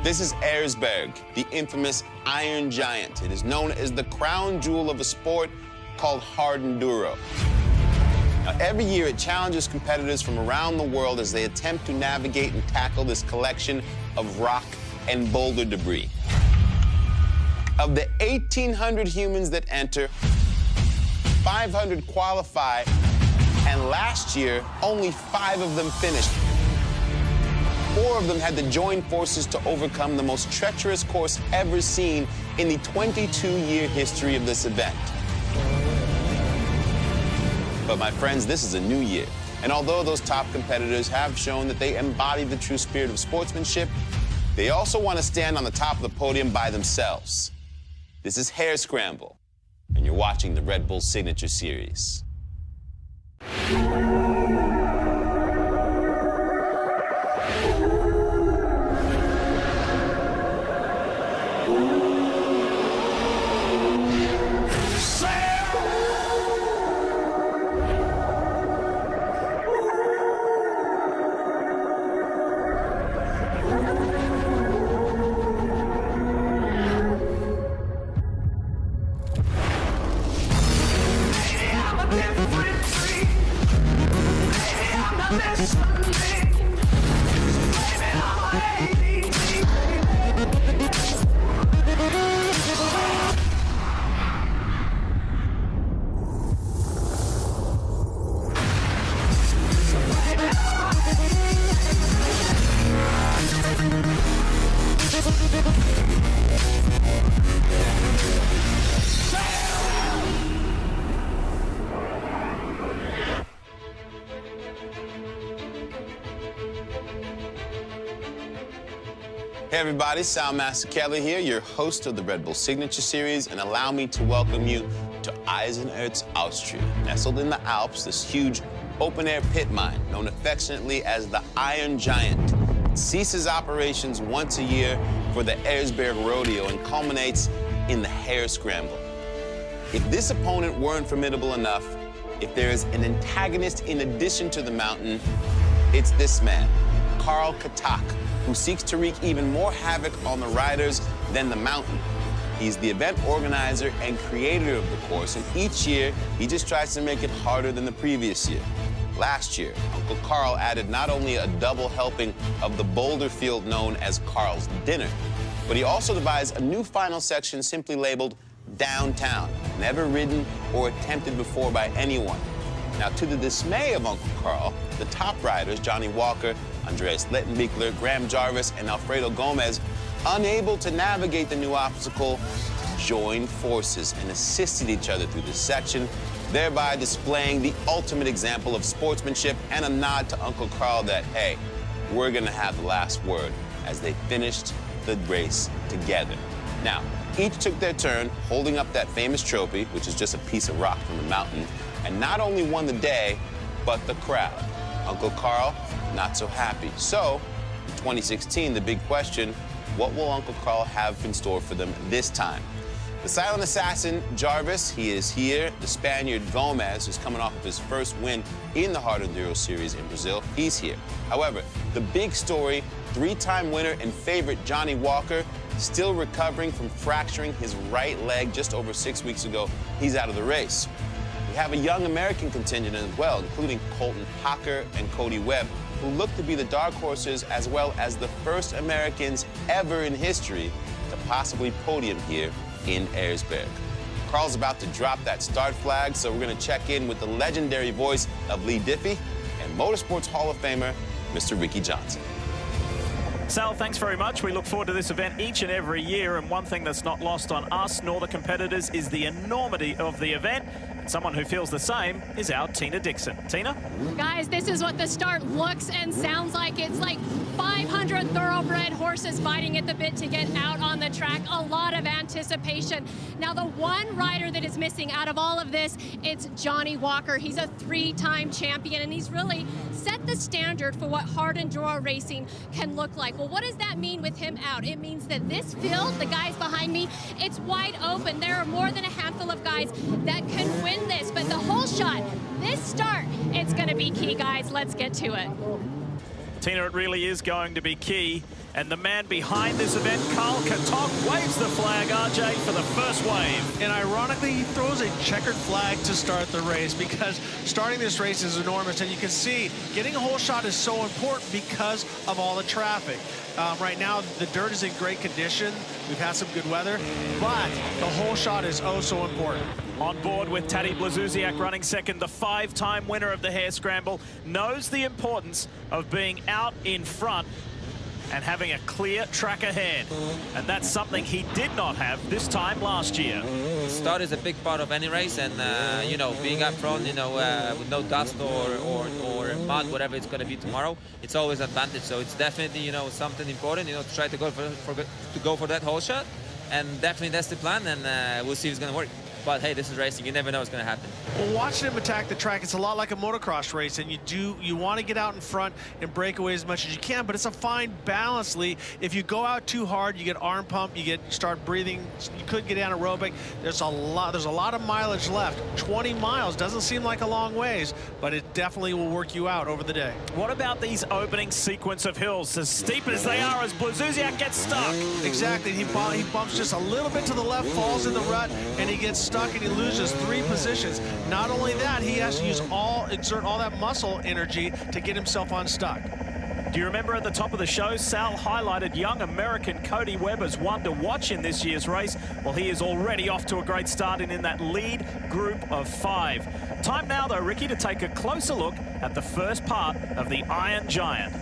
This is Ezberg, the infamous Iron Giant. It is known as the crown jewel of a sport called hard enduro. Now, every year it challenges competitors from around the world as they attempt to navigate and tackle this collection of rock and boulder debris. Of the 1,800 humans that enter, 500 qualify, and last year, only 5 of them finished. 4 of them had to join forces to overcome the most treacherous course ever seen in the 22-year history of this event. But my friends, this is a new year. And although those top competitors have shown that they embody the true spirit of sportsmanship, they also want to stand on the top of the podium by themselves. This is Hare Scramble, and you're watching the Red Bull Signature Series. Hey everybody, Soundmaster Kelly here, your host of the Red Bull Signature Series, and allow me to welcome you to Eisenerz, Austria. Nestled in the Alps, this huge open-air pit mine, known affectionately as the Iron Giant, ceases operations once a year for the Ezberg rodeo and culminates in the Hare Scramble. If this opponent weren't formidable enough, if there is an antagonist in addition to the mountain, it's this man, Karl Katak, who seeks to wreak even more havoc on the riders than the mountain. He's the event organizer and creator of the course, and each year, he just tries to make it harder than the previous year. Last year, Uncle Karl added not only a double helping of the boulder field known as Karl's Dinner, but he also devised a new final section simply labeled Downtown, never ridden or attempted before by anyone. Now, to the dismay of Uncle Karl, the top riders, Johnny Walker, Andreas Lettenbichler, Graham Jarvis, and Alfredo Gomez, unable to navigate the new obstacle, joined forces and assisted each other through this section, thereby displaying the ultimate example of sportsmanship and a nod to Uncle Karl that, hey, we're gonna have the last word, as they finished the race together. Now, each took their turn holding up that famous trophy, which is just a piece of rock from the mountain, and not only won the day, but the crowd. Uncle Karl, not so happy. So, in 2016, the big question, what will Uncle Karl have in store for them this time? The silent assassin, Jarvis, he is here. The Spaniard, Gomez, who's coming off of his first win in the Hard Enduro Series in Brazil, he's here. However, the big story, 3-time winner and favorite Johnny Walker, still recovering from fracturing his right leg just over 6 weeks ago. He's out of the race. We have a young American contingent as well, including Colton Hocker and Cody Webb, who look to be the dark horses as well as the first Americans ever in history to possibly podium here in Ezberg. Karl's about to drop that start flag, so we're going to check in with the legendary voice of Lee Diffie and Motorsports Hall of Famer, Mr. Ricky Johnson. Sal, thanks very much. We look forward to this event each and every year, and one thing that's not lost on us nor the competitors is the enormity of the event. And someone who feels the same is our Tina Dixon. Tina? Guys, this is what the start looks and sounds like. It's like 500 thoroughbred horses fighting at the bit to get out on the track. A lot of anticipation. Now, the one rider that is missing out of all of this, it's Johnny Walker. He's a 3-time champion, and he's really set the standard for what hard enduro racing can look like. Well, what does that mean with him out? It means that this field, the guys behind me, it's wide open. There are more than a handful of guys that can win this, but the whole shot, this start, it's going to be key, guys. Let's get to it. Tina, it really is going to be key. And the man behind this event, Carl Katok, waves the flag, RJ, for the first wave. And ironically, he throws a checkered flag to start the race because starting this race is enormous. And you can see getting a hole shot is so important because of all the traffic. Right now, the dirt is in great condition. We've had some good weather, but the hole shot is oh so important. On board with Tadej Blazusiak running second, the 5-time winner of the hare scramble knows the importance of being out in front and having a clear track ahead. And that's something he did not have this time last year. Start is a big part of any race, and you know, being up front, you know, with no dust or mud, whatever it's going to be tomorrow, it's always an advantage. So it's definitely, you know, something important, you know, to try to go for that hole shot, and definitely that's the plan, and we'll see if it's going to work. But hey, this is racing. You never know what's going to happen. Well, watching him attack the track, it's a lot like a motocross race, and you want to get out in front and break away as much as you can, but it's a fine balance, Lee. If you go out too hard, you get arm pump, you start breathing, you could get anaerobic. There's a lot of mileage left. 20 miles doesn't seem like a long ways, but it definitely will work you out over the day. What about these opening sequence of hills, as steep as they are, as Blazusiak gets stuck? Exactly. He bumps just a little bit to the left, falls in the rut, and he gets stuck, and he loses 3 positions. Not only that, he has to exert all that muscle energy to get himself unstuck. Do you remember at the top of the show, Sal highlighted young American Cody Webb as one to watch in this year's race? Well, he is already off to a great start in that lead group of 5. Time now, though, Ricky, to take a closer look at the first part of the Iron Giant.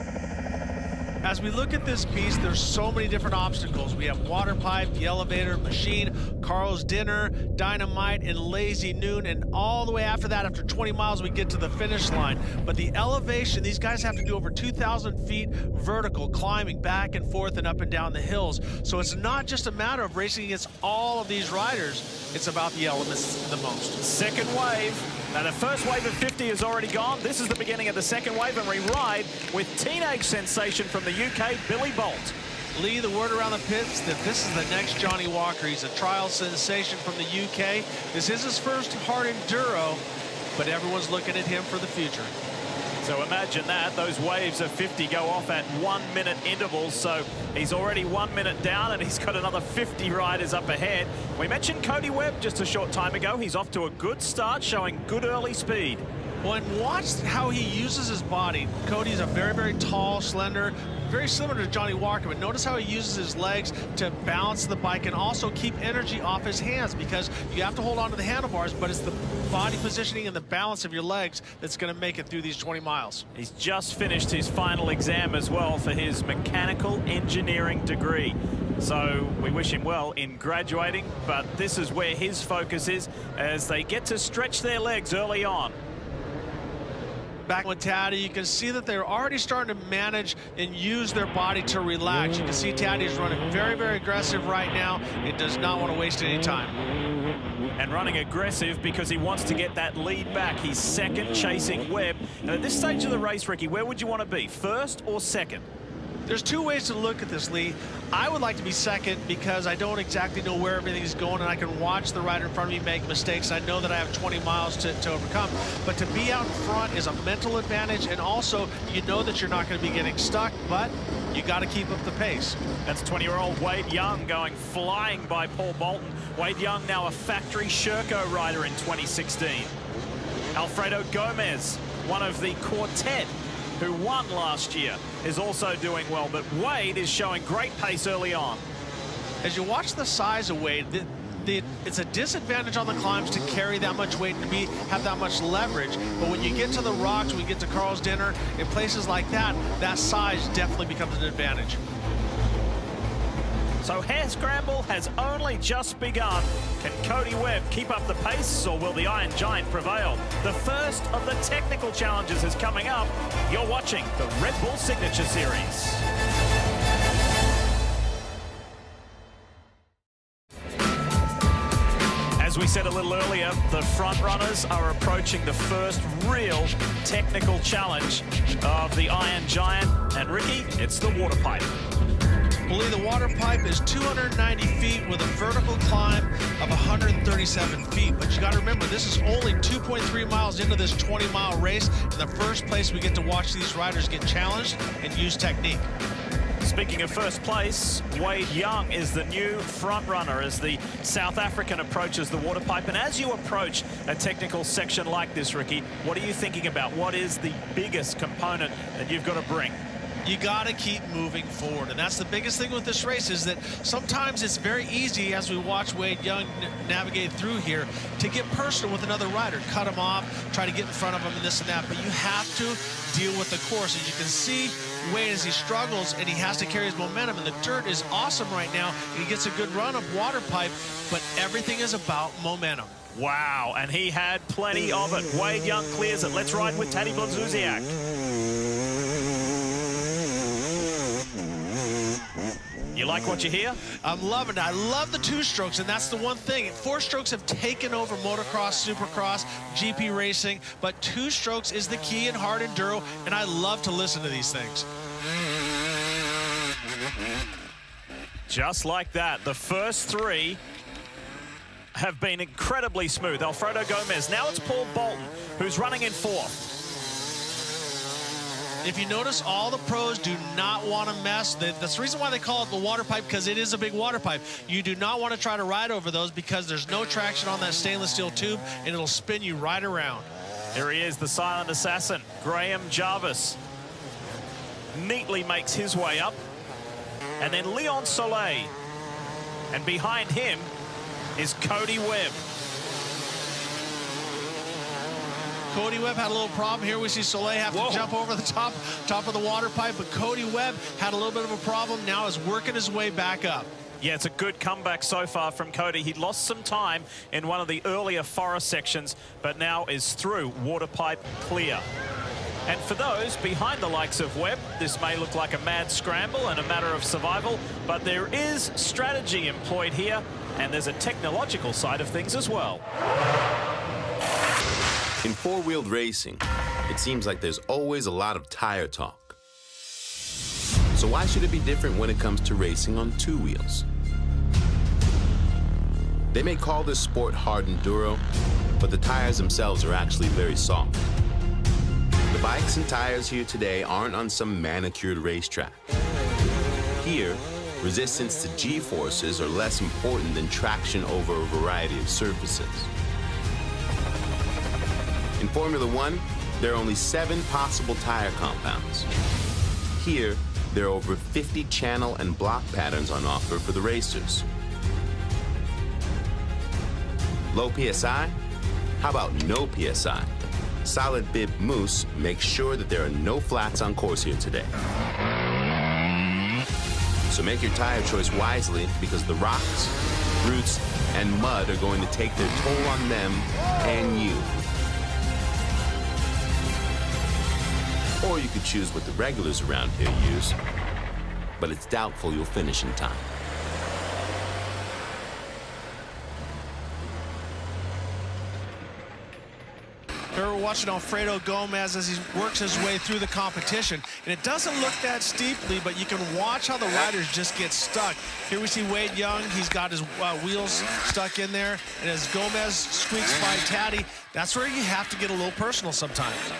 As we look at this piece, there's so many different obstacles. We have water pipe, the elevator, machine, Carl's dinner, dynamite, and lazy noon, and all the way after that, after 20 miles, we get to the finish line. But the elevation, these guys have to do over 2,000 feet vertical, climbing back and forth and up and down the hills. So it's not just a matter of racing against all of these riders, it's about the elements the most. Second wave. Now, the first wave of 50 is already gone. This is the beginning of the second wave, and we ride with teenage sensation from the UK, Billy Bolt. Lee, the word around the pits that this is the next Johnny Walker. He's a trial sensation from the UK. This is his first hard enduro, but everyone's looking at him for the future. So imagine that. Those waves of 50 go off at 1-minute intervals. So he's already 1 minute down, and he's got another 50 riders up ahead. We mentioned Cody Webb just a short time ago. He's off to a good start, showing good early speed. Well, and watch how he uses his body. Cody's a very, very tall, slender, very similar to Johnny Walker, but notice how he uses his legs to balance the bike and also keep energy off his hands, because you have to hold on to the handlebars, but it's the body positioning and the balance of your legs that's going to make it through these 20 miles. He's just finished his final exam as well for his mechanical engineering degree. So we wish him well in graduating, but this is where his focus is as they get to stretch their legs early on. Back with Taddy, you can see that they're already starting to manage and use their body to relax. You can see Taddy is running very, very aggressive right now. It does not want to waste any time. And running aggressive because he wants to get that lead back. He's second, chasing Webb. And at this stage of the race, Ricky, where would you want to be, first or second? There's 2 ways to look at this, Lee. I would like to be second because I don't exactly know where everything's going, and I can watch the rider in front of me make mistakes. I know that I have 20 miles to overcome. But to be out in front is a mental advantage, and also you know that you're not going to be getting stuck, but you got to keep up the pace. That's 20-year-old Wade Young going flying by Paul Bolton. Wade Young, now a factory Sherco rider in 2016. Alfredo Gomez, one of the quartet who won last year, is also doing well, but Wade is showing great pace early on. As you watch the size of Wade, it's a disadvantage on the climbs to carry that much weight and have that much leverage. But when you get to the rocks, when you get to Carl's dinner, in places like that, that size definitely becomes an advantage. So hare scramble has only just begun. Can Cody Webb keep up the pace, or will the Iron Giant prevail? The first of the technical challenges is coming up. You're watching the Red Bull Signature Series. As we said a little earlier, the front runners are approaching the first real technical challenge of the Iron Giant. And Ricky, it's the water pipe. Believe the water pipe is 290 feet with a vertical climb of 137 feet. But you got to remember, this is only 2.3 miles into this 20-mile race. In the first place, we get to watch these riders get challenged and use technique. Speaking of first place, Wade Young is the new front runner as the South African approaches the water pipe. And as you approach a technical section like this, Ricky, what are you thinking about? What is the biggest component that you've got to bring? You got to keep moving forward, and that's the biggest thing with this race, is that sometimes it's very easy, as we watch Wade Young navigate through here, to get personal with another rider, cut him off, try to get in front of him and this and that, but you have to deal with the course. As you can see, Wade, as he struggles and he has to carry his momentum, and the dirt is awesome right now, and he gets a good run of water pipe, but everything is about momentum. Wow, and he had plenty of it. Wade Young clears it. Let's ride with Tadej Blazusiak. You like what you hear? I'm loving it. I love the two-strokes, and that's the one thing. Four-strokes have taken over motocross, supercross, GP racing, but two-strokes is the key in hard enduro, and I love to listen to these things. Just like that, the first three have been incredibly smooth. Alfredo Gomez. Now it's Paul Bolton, who's running in fourth. If you notice, all the pros do not want to mess. That's the reason why they call it the water pipe, because it is a big water pipe. You do not want to try to ride over those because there's no traction on that stainless steel tube, and it'll spin you right around. Here he is, the silent assassin, Graham Jarvis. Neatly makes his way up. And then Leon Soleil. And behind him is Cody Webb. Cody Webb had a little problem here. We see Soleil have to jump over the top of the water pipe, but Cody Webb had a little bit of a problem, now is working his way back up. Yeah, it's a good comeback so far from Cody. He lost some time in one of the earlier forest sections, but now is through water pipe clear. And for those behind the likes of Webb, this may look like a mad scramble and a matter of survival, but there is strategy employed here, and there's a technological side of things as well. In four-wheeled racing, it seems like there's always a lot of tire talk. So why should it be different when it comes to racing on two wheels? They may call this sport hard enduro, but the tires themselves are actually very soft. The bikes and tires here today aren't on some manicured racetrack. Here, resistance to G-forces are less important than traction over a variety of surfaces. In Formula One, there are only 7 possible tire compounds. Here, there are over 50 channel and block patterns on offer for the racers. Low PSI? How about no PSI? Solid Bib Moose makes sure that there are no flats on course here today. So make your tire choice wisely, because the rocks, roots, and mud are going to take their toll on them and you. Or you could choose what the regulars around here use, but it's doubtful you'll finish in time. Here we're watching Alfredo Gomez as he works his way through the competition. And it doesn't look that steeply, but you can watch how the riders just get stuck. Here we see Wade Young. He's got his wheels stuck in there. And as Gomez squeaks by Tadej, that's where you have to get a little personal sometimes.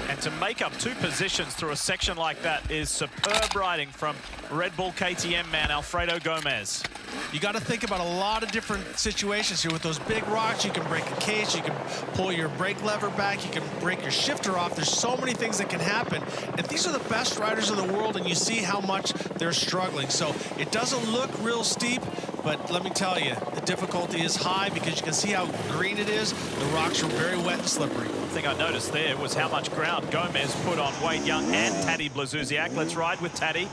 And to make up 2 positions through a section like that is superb riding from Red Bull KTM man Alfredo Gomez. You got to think about a lot of different situations here. With those big rocks, you can break a case, you can pull your brake lever back, you can break your shifter off. There's so many things that can happen. And these are the best riders in the world, and you see how much they're struggling. So it doesn't look real steep, but let me tell you, the difficulty is high because you can see how green it is. The rocks are very wet and slippery. One thing I noticed there was how much ground Gomez put on Wade Young and Tadej Blazusiak. Let's ride with Tadej.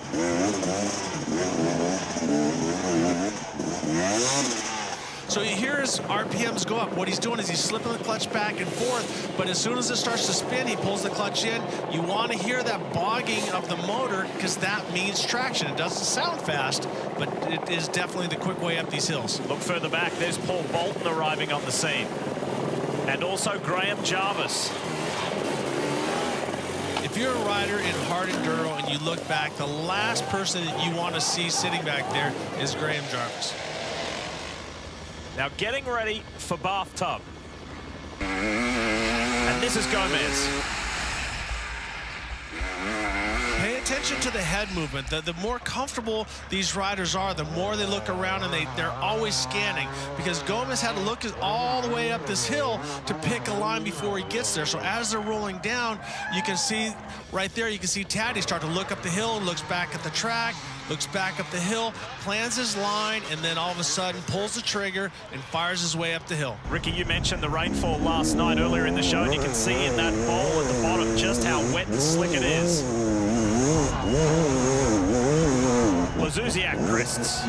So you hear his RPMs go up. What he's doing is he's slipping the clutch back and forth, but as soon as it starts to spin, he pulls the clutch in. You want to hear that bogging of the motor because that means traction. It doesn't sound fast, but it is definitely the quick way up these hills. Look further back, there's Paul Bolton arriving on the scene. And also Graham Jarvis. If you're a rider in hard enduro and you look back, the last person that you want to see sitting back there is Graham Jarvis. Now getting ready for bathtub. And this is Gomez. Pay attention to the head movement. The more comfortable these riders are, the more they look around, and they're always scanning, because Gomez had to look all the way up this hill to pick a line before he gets there. So as they're rolling down, you can see right there, you can see Taddy start to look up the hill, looks back at the track, looks back up the hill, plans his line, and then all of a sudden pulls the trigger and fires his way up the hill. Ricky, you mentioned the rainfall last night earlier in the show, and you can see in that bowl at the bottom just how wet and slick it is. Lazuziak crests.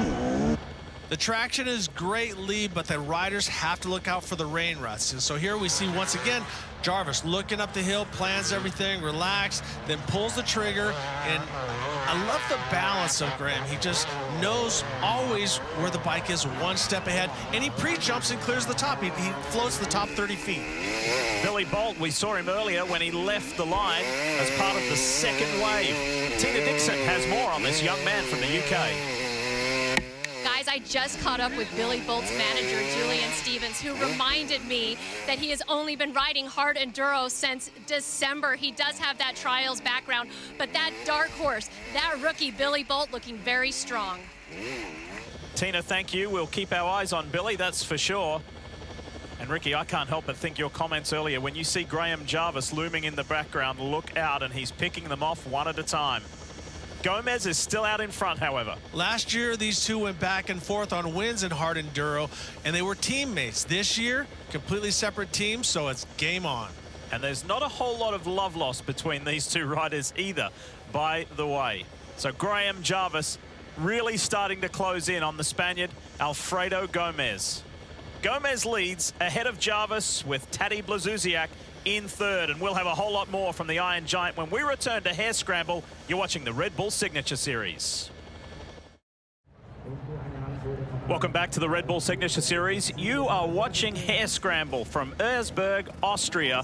The traction is great lead, but the riders have to look out for the rain ruts. And so here we see once again Jarvis looking up the hill, plans everything, relaxed, then pulls the trigger. And I love the balance of Graham. He just knows always where the bike is, one step ahead, and he pre-jumps and clears the top. He floats the top 30 feet. Billy Bolt, we saw him earlier when he left the line as part of the second wave. Tina Dixon has more on this young man from the UK. Guys, I just caught up with Billy Bolt's manager, Julian Stevens, who reminded me that he has only been riding hard enduro since December. He does have that trials background, but that dark horse, that rookie Billy Bolt, looking very strong. Tina, thank you. We'll keep our eyes on Billy, that's for sure. And Ricky, I can't help but think your comments earlier, when you see Graham Jarvis looming in the background, look out, and he's picking them off one at a time. Gomez is still out in front, however. Last year, these two went back and forth on wins in hard enduro, and they were teammates. This year, completely separate teams, so it's game on. And there's not a whole lot of love lost between these two riders either, by the way. So Graham Jarvis really starting to close in on the Spaniard, Alfredo Gomez. Gomez leads ahead of Jarvis with Taddy Blazuziak in third, and we'll have a whole lot more from the Iron Giant when we return to Hare Scramble. You're watching the Red Bull Signature Series. Welcome back to the Red Bull Signature Series. You are watching Hare Scramble from Ezberg, Austria.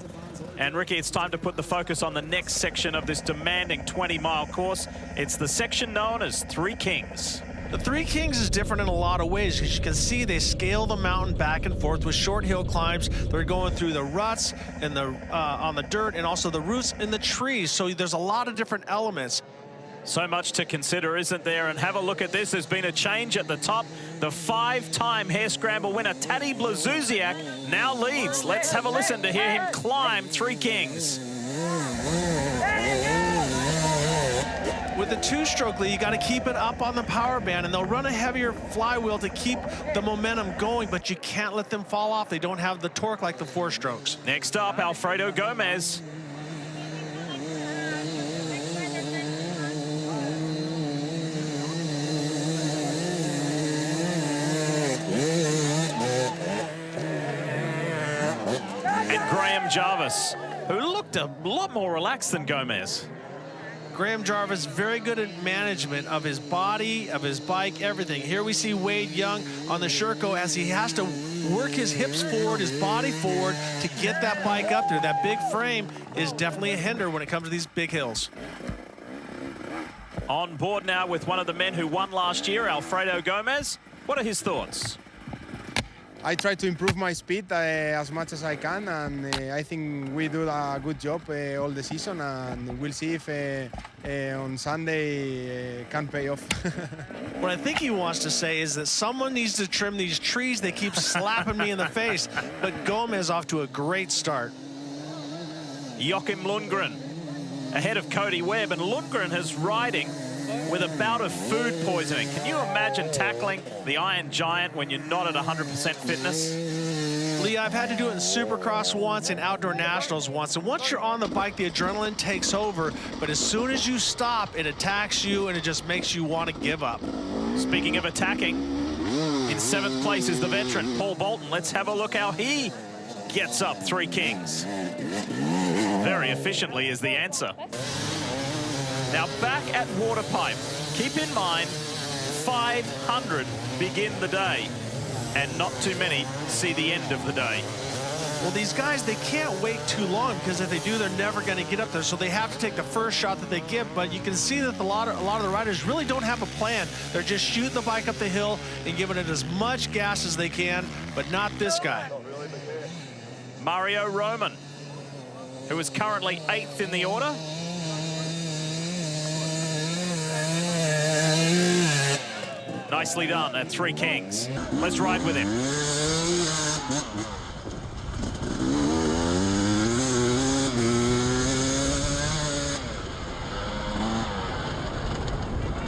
And Ricky, it's time to put the focus on the next section of this demanding 20-mile course. It's the section known as Three Kings. The Three Kings is different in a lot of ways. As you can see, they scale the mountain back and forth with short hill climbs. They're going through the ruts and on the dirt, and also the roots in the trees. So there's a lot of different elements. So much to consider, isn't there? And have a look at this. There's been a change at the top. The 5-time Hare Scramble winner, Taddy Blazuziak, now leads. Let's have a listen to hear him climb Three Kings. With the two-stroke lead, you got to keep it up on the power band, and they'll run a heavier flywheel to keep the momentum going, but you can't let them fall off. They don't have the torque like the 4-strokes. Next up, Alfredo Gomez. And Graham Jarvis, who looked a lot more relaxed than Gomez. Graham Jarvis, very good at management of his body, of his bike, everything. Here we see Wade Young on the Sherco as he has to work his hips forward, his body forward to get that bike up there. That big frame is definitely a hinder when it comes to these big hills. On board now with one of the men who won last year, Alfredo Gomez. What are his thoughts? I try to improve my speed as much as I can, and I think we do a good job all the season, and we'll see if on Sunday can pay off. What I think he wants to say is that someone needs to trim these trees. They keep slapping me in the face, but Gomez off to a great start. Joachim Lundgren ahead of Cody Webb, and Lundgren is riding with a bout of food poisoning. Can you imagine tackling the Iron Giant when you're not at 100% fitness? Lee, I've had to do it in Supercross once, in Outdoor Nationals once, and once you're on the bike, the adrenaline takes over, but as soon as you stop, it attacks you, and it just makes you want to give up. Speaking of attacking, in 7th place is the veteran, Paul Bolton. Let's have a look how he gets up Three Kings. Very efficiently is the answer. Now back at Waterpipe, keep in mind 500 begin the day and not too many see the end of the day. Well, these guys, they can't wait too long, because if they do, they're never going to get up there. So they have to take the first shot that they get. But you can see that a lot of the riders really don't have a plan. They're just shooting the bike up the hill and giving it as much gas as they can, but not this guy. Mario Roman, who is currently 8th in the order. Nicely done at Three Kings. Let's ride with him.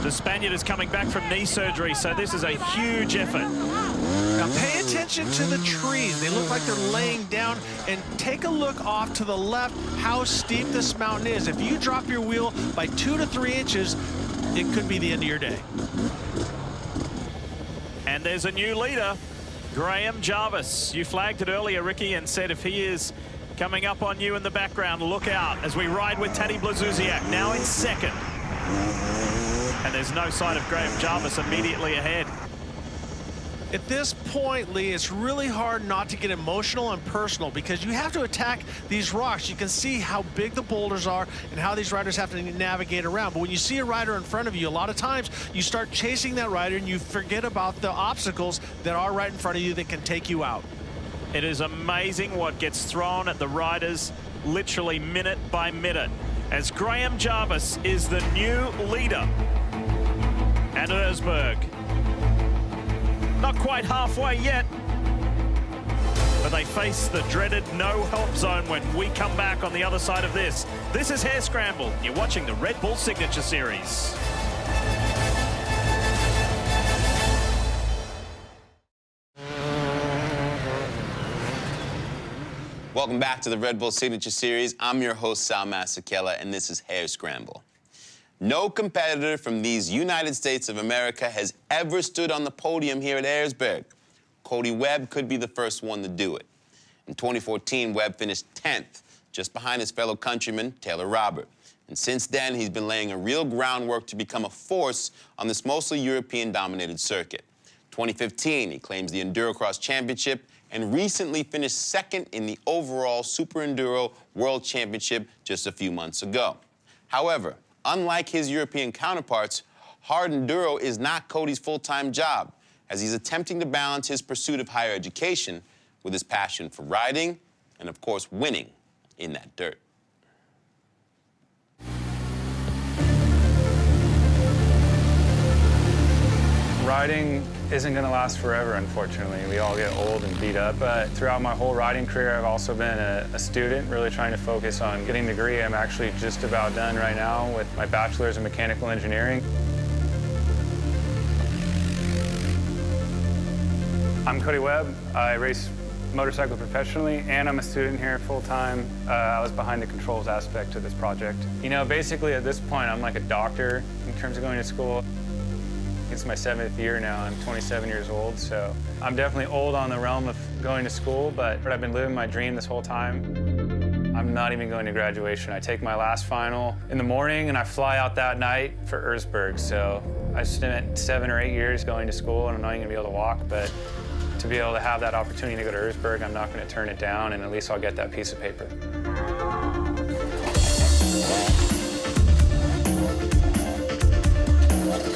The Spaniard is coming back from knee surgery, so this is a huge effort. Now pay attention to the trees. They look like they're laying down, and take a look off to the left how steep this mountain is. If you drop your wheel by 2 to 3 inches, it could be the end of your day. And there's a new leader, Graham Jarvis. You flagged it earlier, Ricky, and said if he is coming up on you in the background, look out as we ride with Tadej Blazusiak, now in 2nd. And there's no sight of Graham Jarvis immediately ahead. At this point, Lee, it's really hard not to get emotional and personal, because you have to attack these rocks. You can see how big the boulders are and how these riders have to navigate around. But when you see a rider in front of you, a lot of times you start chasing that rider and you forget about the obstacles that are right in front of you that can take you out. It is amazing what gets thrown at the riders literally minute by minute, as Graham Jarvis is the new leader at Ezberg. Not quite halfway yet, but they face the dreaded no-help zone when we come back on the other side of this. This is Hare Scramble. You're watching the Red Bull Signature Series. Welcome back to the Red Bull Signature Series. I'm your host, Sal Masekela, and this is Hare Scramble. No competitor from these United States of America has ever stood on the podium here at Ezberg. Cody Webb could be the first one to do it. In 2014, Webb finished 10th, just behind his fellow countryman, Taylor Robert. And since then, he's been laying a real groundwork to become a force on this mostly European-dominated circuit. 2015, he claims the Endurocross Championship and recently finished 2nd in the overall Super Enduro World Championship just a few months ago. However, unlike his European counterparts, hard enduro is not Cody's full-time job, as he's attempting to balance his pursuit of higher education with his passion for riding and, of course, winning in that dirt. Riding isn't going to last forever, unfortunately. We all get old and beat up. But throughout my whole riding career, I've also been a student, really trying to focus on getting a degree. I'm actually just about done right now with my bachelor's in mechanical engineering. I'm Cody Webb. I race motorcycle professionally, and I'm a student here full-time. I was behind the controls aspect of this project. You know, basically at this point, I'm like a doctor in terms of going to school. It's my 7th year now. I'm 27 years old, so I'm definitely old on the realm of going to school, but I've been living my dream this whole time. I'm not even going to graduation. I take my last final in the morning, and I fly out that night for Ezberg. So I spent 7 or 8 years going to school, and I'm not even gonna be able to walk, but to be able to have that opportunity to go to Ezberg, I'm not gonna turn it down, and at least I'll get that piece of paper.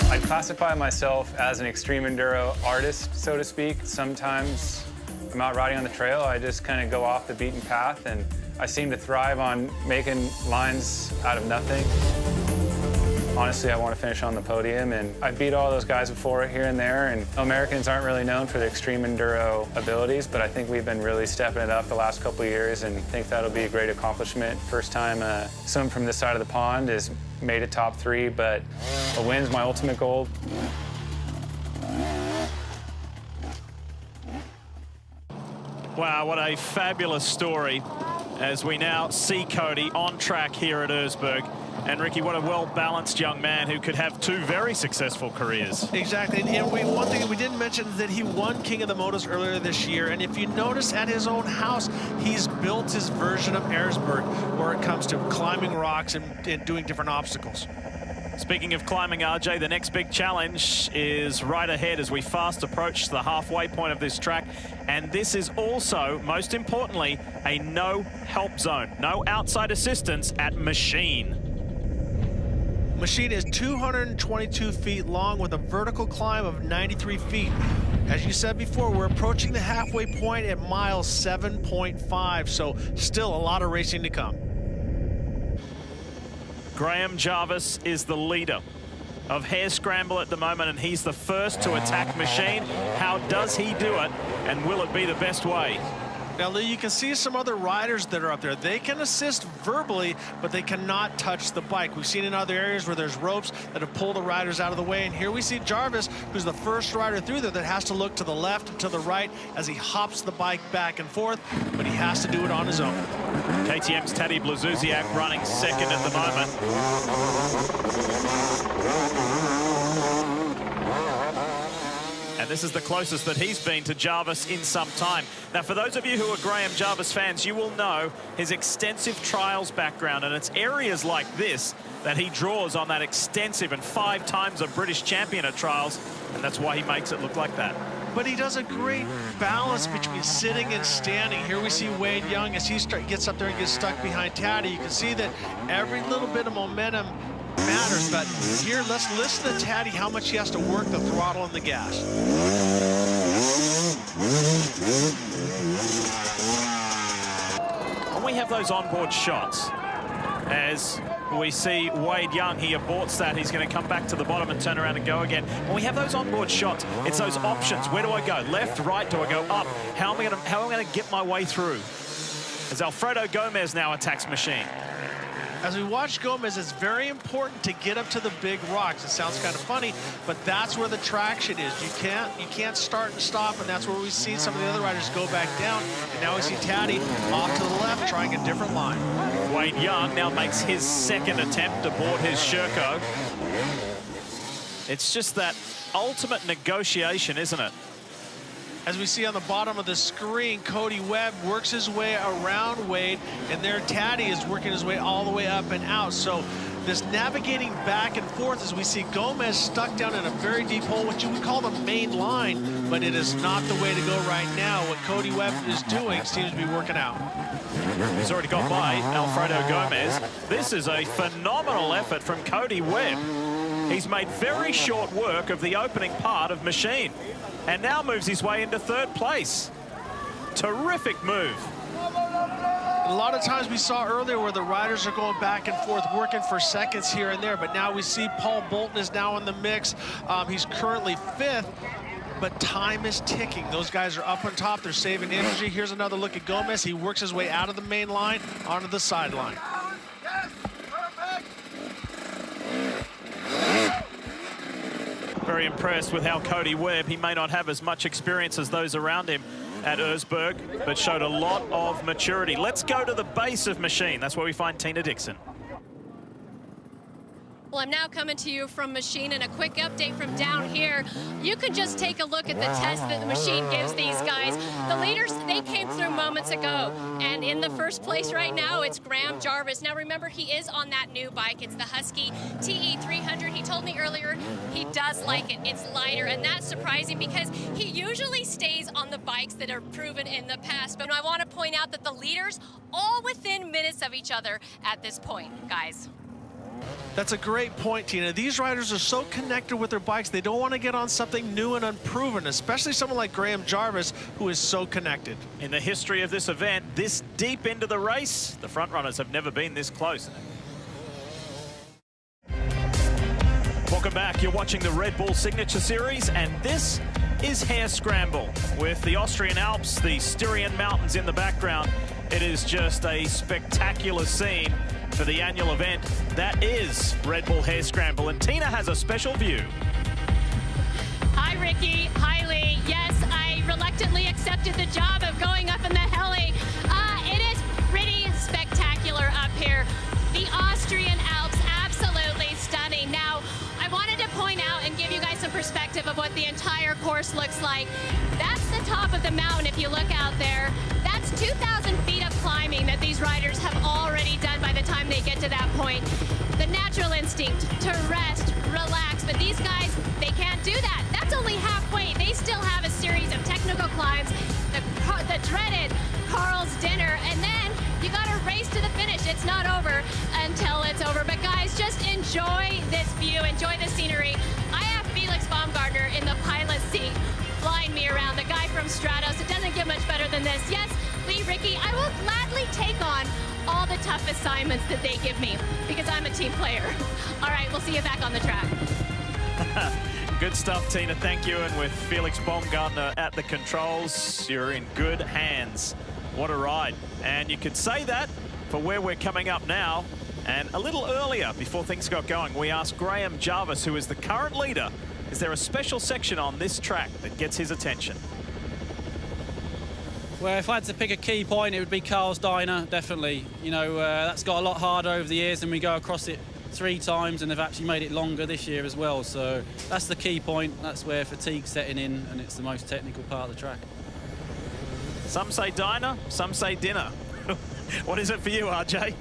I classify myself as an extreme enduro artist, so to speak. Sometimes I'm out riding on the trail, I just kind of go off the beaten path, and I seem to thrive on making lines out of nothing. Honestly, I want to finish on the podium, and I beat all those guys before here and there, and Americans aren't really known for their extreme enduro abilities, but I think we've been really stepping it up the last couple of years, and I think that'll be a great accomplishment. First time someone from this side of the pond has made it top 3, but a win's my ultimate goal. Wow, what a fabulous story as we now see Cody on track here at Ezberg. And Ricky, what a well-balanced young man who could have 2 very successful careers. Exactly, and one thing we didn't mention is that he won King of the Motos earlier this year, and if you notice at his own house, he's built his version of Ezberg where it comes to climbing rocks and doing different obstacles. Speaking of climbing, RJ, the next big challenge is right ahead as we fast approach the halfway point of this track. And this is also, most importantly, a no help zone. No outside assistance at Machine. Machine is 222 feet long with a vertical climb of 93 feet. As you said before, we're approaching the halfway point at mile 7.5, so still a lot of racing to come. Graham Jarvis is the leader of Hare Scramble at the moment, and he's the first to attack Machine. How does he do it, and will it be the best way? Now, Lee, you can see some other riders that are up there. They can assist verbally, but they cannot touch the bike. We've seen in other areas where there's ropes that have pulled the riders out of the way, and here we see Jarvis, who's the first rider through there, that has to look to the left and to the right as he hops the bike back and forth, but he has to do it on his own. KTM's Tadej Blazusiak running second at the moment. And this is the closest that he's been to Jarvis in some time. Now, for those of you who are Graham Jarvis fans, you will know his extensive trials background, and it's areas like this that he draws on that extensive, and 5 times a British champion at trials, and that's why he makes it look like that. But he does a great balance between sitting and standing. Here we see Wade Young as he gets up there and gets stuck behind Tadej. You can see that every little bit of momentum matters, but here, let's listen to Tadej, how much he has to work the throttle and the gas. And we have those onboard shots as we see Wade Young. He aborts that. He's going to come back to the bottom and turn around and go again. When we have those onboard shots, it's those options. Where do I go? Left, right? Do I go up? How am I going to get my way through? As Alfredo Gomez now attacks Machine. As we watch Gomez, it's very important to get up to the big rocks. It sounds kind of funny, but that's where the traction is. You can't start and stop, and that's where we've seen some of the other riders go back down. And now we see Tadej off to the left, trying a different line. Wade Young now makes his second attempt to board his Sherco. It's just that ultimate negotiation, isn't it? As we see on the bottom of the screen, Cody Webb works his way around Wade, and there Tadej is working his way all the way up and out. So this navigating back and forth as we see Gomez stuck down in a very deep hole, which you would call the main line, but it is not the way to go right now. What Cody Webb is doing seems to be working out. He's already got by Alfredo Gomez. This is a phenomenal effort from Cody Webb. He's made very short work of the opening part of Machine, and now moves his way into 3rd place. Terrific move. A lot of times we saw earlier where the riders are going back and forth, working for seconds here and there, but now we see Paul Bolton is now in the mix. He's currently 5th, but time is ticking. Those guys are up on top. They're saving energy. Here's another look at Gomez. He works his way out of the main line onto the sideline. Very impressed with how Cody Webb, he may not have as much experience as those around him at Ezberg, but showed a lot of maturity. Let's go to the base of Machine. That's where we find Tina Dixon. Well, I'm now coming to you from Machine, and a quick update from down here. You can just take a look at the test that the Machine gives these guys. The leaders, they came through moments ago, and in the first place right now, it's Graham Jarvis. Now remember, he is on that new bike. It's the Husky TE300. He told me earlier he does like it. It's lighter, and that's surprising because he usually stays on the bikes that are proven in the past. But I want to point out that the leaders all within minutes of each other at this point, guys. That's a great point, Tina. These riders are so connected with their bikes, they don't want to get on something new and unproven, especially someone like Graham Jarvis, who is so connected. In the history of this event, this deep into the race, the front runners have never been this close. Welcome back. You're watching the Red Bull Signature Series, and this is Hare Scramble with the Austrian Alps, the Styrian Mountains in the background. It is just a spectacular scene for the annual event that is Red Bull Hare Scramble, and Tina has a special view. Hi, Ricky. Hi, Lee. Yes, I reluctantly accepted the job of going up in the heli. It is pretty spectacular up here. The Austrian Alps, absolutely stunning. Now, I wanted to point out and give you guys some perspective of what the entire course looks like. That's the top of the mountain if you look out there. That's 2,000 feet of climbing that these riders have already done by the time they get to that point. the natural instinct to rest, relax, but these guys, they can't do that. That's only halfway. They still have a series of technical climbs, the dreaded Carl's Dinner, and then you gotta race to the finish. It's not over until it's over. But guys, just enjoy this view, enjoy the scenery. I have Felix Baumgartner in the pilot seat, flying me around, the guy from Stratos. It doesn't get much better than this. Yes, Lee, Ricky, I will gladly take on all the tough assignments that they give me because I'm a team player. All right, we'll see you back on the track. Good stuff, Tina. Thank you. And with Felix Baumgartner at the controls, you're in good hands. What a ride. And you could say that for where we're coming up now. And a little earlier, before things got going, we asked Graham Jarvis, who is the current leader, is there a special section on this track that gets his attention? Well, if I had to pick a key point, it would be Carl's Diner, definitely. You know, that's got a lot harder over the years, and we go across it 3 times, and they've actually made it longer this year as well. So that's the key point. That's where fatigue's setting in, and it's the most technical part of the track. Some say diner, some say dinner. What is it for you, RJ?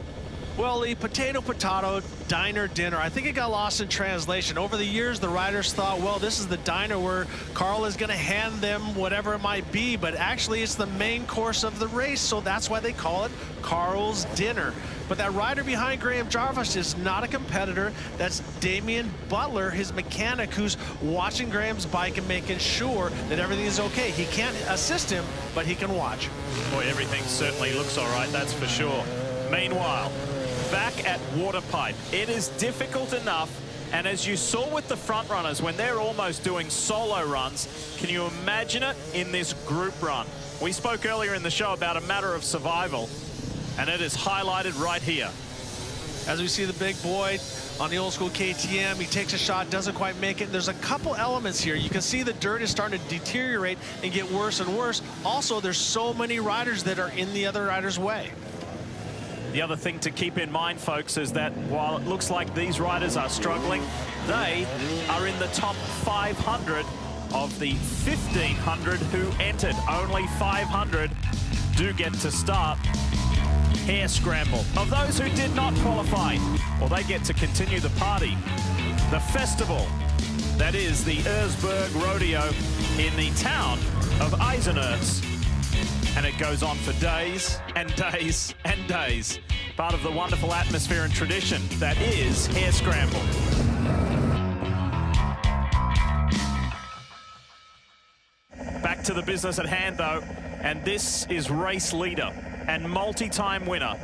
Well, the potato, diner, dinner. I think it got lost in translation. Over the years, the riders thought, well, this is the diner where Carl is going to hand them whatever it might be, but actually it's the main course of the race, so that's why they call it Carl's Dinner. But that rider behind Graham Jarvis is not a competitor. That's Damian Butler, his mechanic, who's watching Graham's bike and making sure that everything is okay. He can't assist him, but he can watch. Boy, everything certainly looks all right, that's for sure. Meanwhile, back at Waterpipe, it is difficult enough, and as you saw with the front runners, when they're almost doing solo runs, can you imagine it in this group run? We spoke earlier in the show about a matter of survival, and it is highlighted right here. As we see the big boy on the old school KTM, he takes a shot, doesn't quite make it. There's a couple elements here. You can see the dirt is starting to deteriorate and get worse and worse. Also, there's so many riders that are in the other rider's way. The other thing to keep in mind, folks, is that while it looks like these riders are struggling, they are in the top 500 of the 1,500 who entered. Only 500 do get to start. Hair scramble. Of those who did not qualify, well, they get to continue the party. The festival, that is the Ezberg Rodeo in the town of Eisenerz. And it goes on for days and days and days. Part of the wonderful atmosphere and tradition that is Hair Scramble. Back to the business at hand, though, and this is race leader and multi-time winner,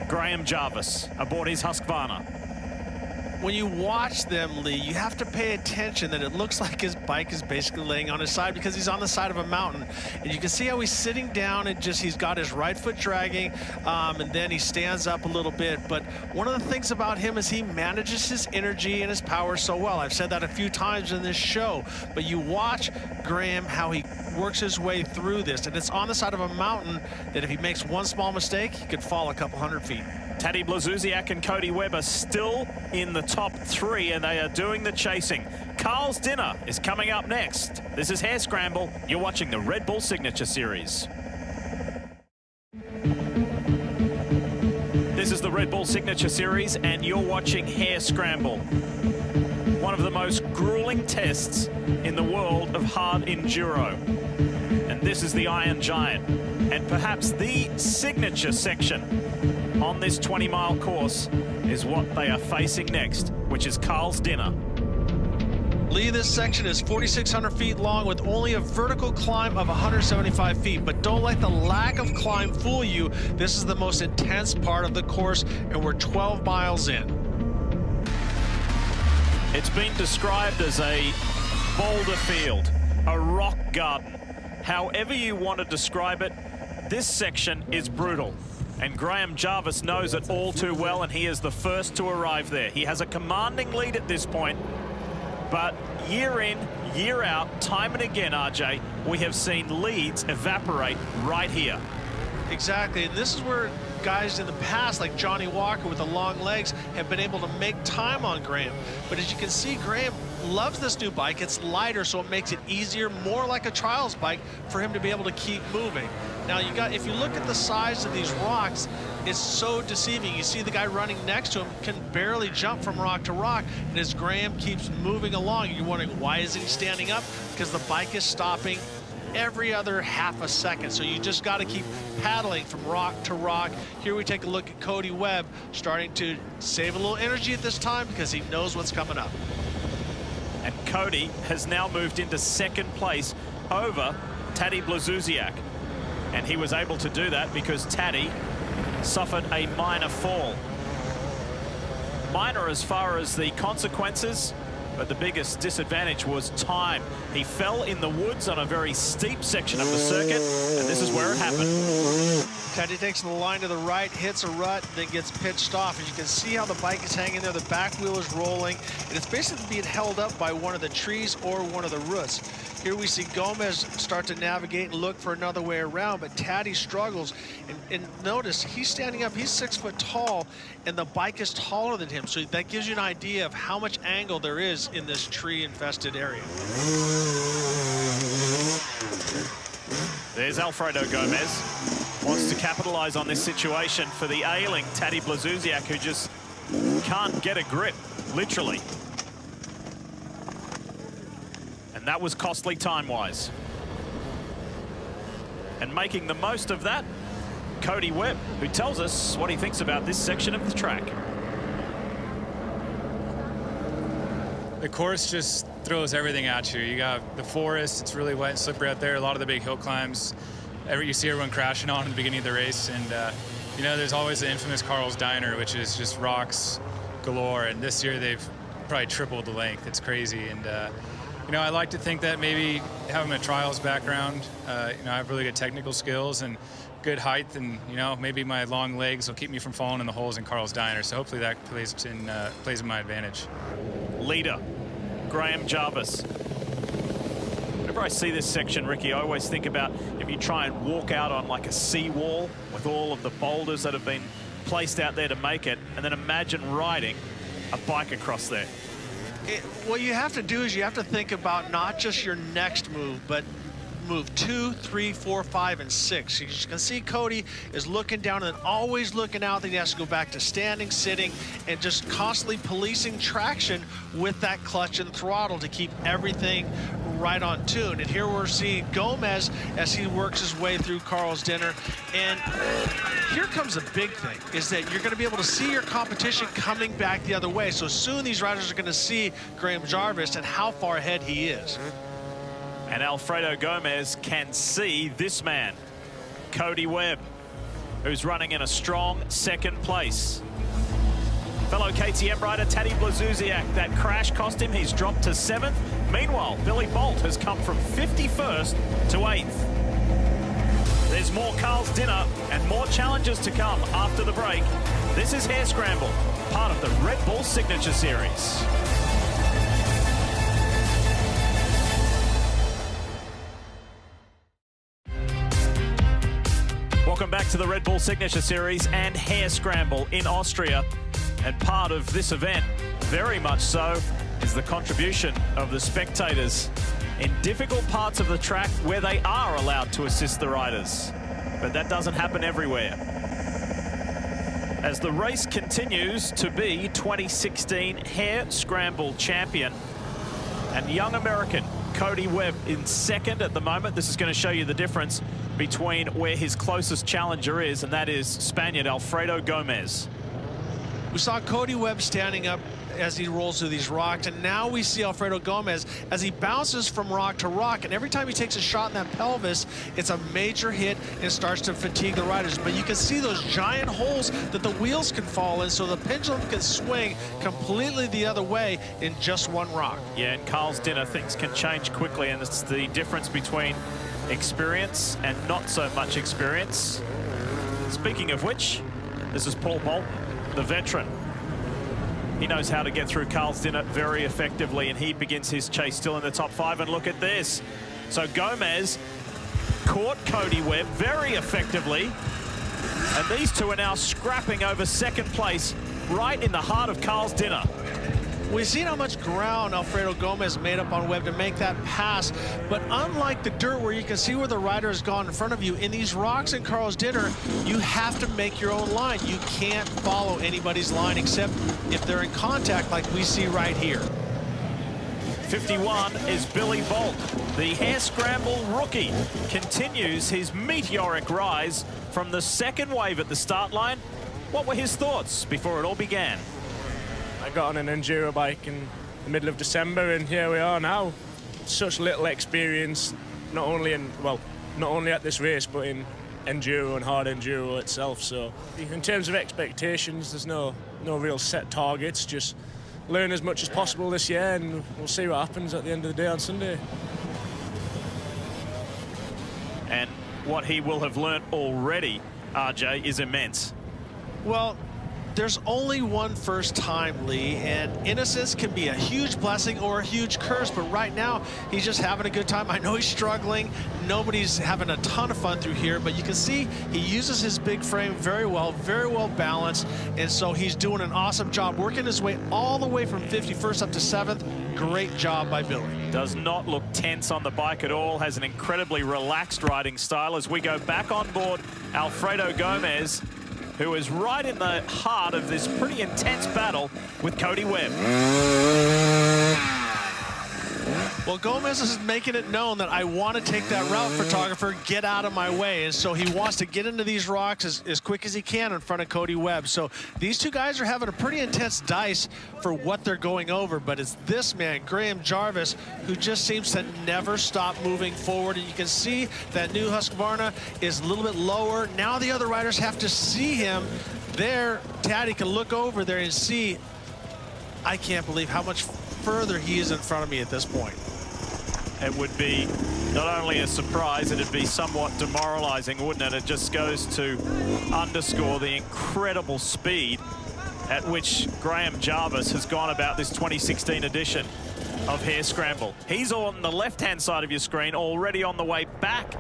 Graham Jarvis, aboard his Husqvarna. When you watch them, Lee, you have to pay attention that it looks like his bike is basically laying on his side because he's on the side of a mountain. And you can see how he's sitting down and just, he's got his right foot dragging, and then he stands up a little bit. But one of the things about him is he manages his energy and his power so well. I've said that a few times in this show. But you watch Graham, how he works his way through this. And it's on the side of a mountain that if he makes one small mistake, he could fall a couple hundred feet. Taddy Blazusiak and Cody Webb are still in the top 3, and they are doing the chasing. Carl's Dinner is coming up next. This is Hair Scramble. You're watching the Red Bull Signature Series. This is the Red Bull Signature Series, and you're watching Hair Scramble. One of the most grueling tests in the world of hard enduro. And this is the Iron Giant, and perhaps the signature section on this 20-mile course is what they are facing next, which is Carl's Dinner. Lee, this section is 4,600 feet long with only a vertical climb of 175 feet, but don't let the lack of climb fool you. This is the most intense part of the course, and we're 12 miles in. It's been described as a boulder field, a rock garden. However you want to describe it, this section is brutal. And Graham Jarvis knows it all too well, and he is the first to arrive there. He has a commanding lead at this point, but year in, year out, time and again, RJ, we have seen leads evaporate right here. Exactly, and this is where guys in the past, like Johnny Walker with the long legs, have been able to make time on Graham. But as you can see, Graham loves this new bike. It's lighter, so it makes it easier, more like a trials bike for him to be able to keep moving. Now, if you look at the size of these rocks, it's so deceiving. You see the guy running next to him can barely jump from rock to rock, and as Graham keeps moving along, you're wondering, why isn't he standing up? Because the bike is stopping every other half a second. So you just got to keep paddling from rock to rock. Here we take a look at Cody Webb starting to save a little energy at this time because he knows what's coming up. And Cody has now moved into second place over Taddy Blazusiak. And he was able to do that because Taddy suffered a minor fall. Minor as far as the consequences, but the biggest disadvantage was time. He fell in the woods on a very steep section of the circuit, and this is where it happened. Teddy takes the line to the right, hits a rut, then gets pitched off. As you can see how the bike is hanging there, the back wheel is rolling, and it's basically being held up by one of the trees or one of the roots. Here we see Gomez start to navigate and look for another way around, but Taddy struggles. And notice, he's standing up, he's 6 foot tall, and the bike is taller than him. So that gives you an idea of how much angle there is in this tree-infested area. There's Alfredo Gomez. Wants to capitalize on this situation for the ailing Taddy Blazusiak, who just can't get a grip, literally. And that was costly time-wise. And making the most of that, Cody Webb, who tells us what he thinks about this section of the track. The course just throws everything at you. You got the forest, it's really wet and slippery out there, a lot of the big hill climbs. You see everyone crashing on in the beginning of the race, and you know, there's always the infamous Carl's Diner, which is just rocks galore, and this year they've probably tripled the length. It's crazy, and you know, I like to think that maybe having a trials background, you know, I have really good technical skills and good height, and you know, maybe my long legs will keep me from falling in the holes in Carl's Diner, so hopefully that plays in my advantage. Leader, Graham Jarvis. Whenever I see this section, Ricky, I always think about if you try and walk out on like a seawall with all of the boulders that have been placed out there to make it, and then imagine riding a bike across there. What you have to do is you have to think about not just your next move, but move 2, 3, 4, 5, and 6. You can see Cody is looking down and always looking out. Then he has to go back to standing, sitting, and just constantly policing traction with that clutch and throttle to keep everything right on tune. And here we're seeing Gomez as he works his way through Carl's Dinner. And here comes a big thing, is that you're going to be able to see your competition coming back the other way. So soon these riders are going to see Graham Jarvis and how far ahead he is. And Alfredo Gomez can see this man, Cody Webb, who's running in a strong second place. Fellow KTM rider Taddy Blazusiak, that crash cost him. He's dropped to 7th. Meanwhile, Billy Bolt has come from 51st to 8th. There's more Carl's Dinner and more challenges to come after the break. This is Hare Scramble, part of the Red Bull Signature Series. Welcome back to the Red Bull Signature Series and Hare Scramble in Austria. And part of this event, very much so, is the contribution of the spectators in difficult parts of the track where they are allowed to assist the riders. But that doesn't happen everywhere. As the race continues to be 2016 Hare Scramble champion and young American Cody Webb in second at the moment. This is going to show you the difference between where his closest challenger is, and that is Spaniard Alfredo Gomez. We saw Cody Webb standing up as he rolls through these rocks, and now we see Alfredo Gomez as he bounces from rock to rock, and every time he takes a shot in that pelvis, it's a major hit and starts to fatigue the riders. But you can see those giant holes that the wheels can fall in, so the pendulum can swing completely the other way in just one rock. Yeah, and Carl's Dinner, things can change quickly, and it's the difference between experience and not so much experience. Speaking of which, this is Paul Bolton, the veteran. He knows how to get through Carl's Dinner very effectively, and he begins his chase still in the top 5. And look at this. So Gomez caught Cody Webb very effectively, and these two are now scrapping over second place right in the heart of Carl's Dinner. We've seen how much ground Alfredo Gomez made up on Webb to make that pass, but unlike the dirt where you can see where the rider has gone in front of you, in these rocks in Carl's Dinner, you have to make your own line. You can't follow anybody's line except if they're in contact like we see right here. 51 is Billy Bolt. The hare scramble rookie continues his meteoric rise from the second wave at the start line. What were his thoughts before it all began? I got on an enduro bike in the middle of December, and here we are now. Such little experience, not only at this race, but in enduro and hard enduro itself. So in terms of expectations, there's no real set targets, just learn as much as possible this year, and we'll see what happens at the end of the day on Sunday. And what he will have learnt already, RJ, is immense. Well, there's only one first time, Lee, and innocence can be a huge blessing or a huge curse, but right now he's just having a good time. I know he's struggling. Nobody's having a ton of fun through here, but you can see he uses his big frame very well balanced, and so he's doing an awesome job working his way all the way from 51st up to 7th. Great job by Billy. Does not look tense on the bike at all, has an incredibly relaxed riding style. As we go back on board Alfredo Gomez, who is right in the heart of this pretty intense battle with Cody Webb. Well, Gomez is making it known that I want to take that route, photographer, get out of my way. And so he wants to get into these rocks as quick as he can in front of Cody Webb. So these two guys are having a pretty intense dice for what they're going over. But it's this man, Graham Jarvis, who just seems to never stop moving forward. And you can see that new Husqvarna is a little bit lower. Now the other riders have to see him there. Taddy can look over there and see, I can't believe how much further he is in front of me at this point. It would be not only a surprise, it'd be somewhat demoralizing, wouldn't it? It just goes to underscore the incredible speed at which Graham Jarvis has gone about this 2016 edition of Hare Scramble. He's on the left-hand side of your screen, already on the way back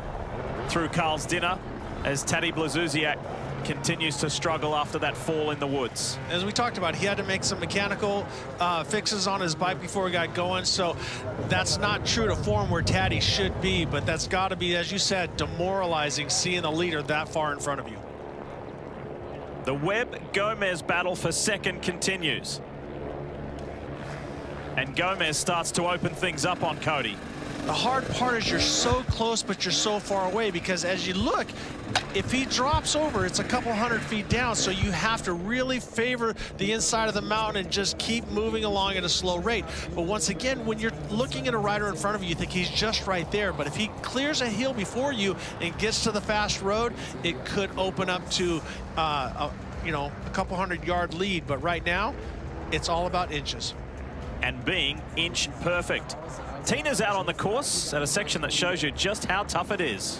through Carl's Dinner as Taddy Blazusiak continues to struggle after that fall in the woods. As we talked about, he had to make some mechanical fixes on his bike before he got going, so that's not true to form where Taddy should be, but that's got to be, as you said, demoralizing seeing the leader that far in front of you. The Webb-Gomez battle for second continues. And Gomez starts to open things up on Cody. The hard part is you're so close, but you're so far away, because as you look, if he drops over, it's a couple 100 feet down, so you have to really favor the inside of the mountain and just keep moving along at a slow rate. But once again, when you're looking at a rider in front of you, you think he's just right there. But if he clears a hill before you and gets to the fast road, it could open up to a couple 100-yard lead. But right now, it's all about inches. And being inch perfect. Tina's out on the course at a section that shows you just how tough it is.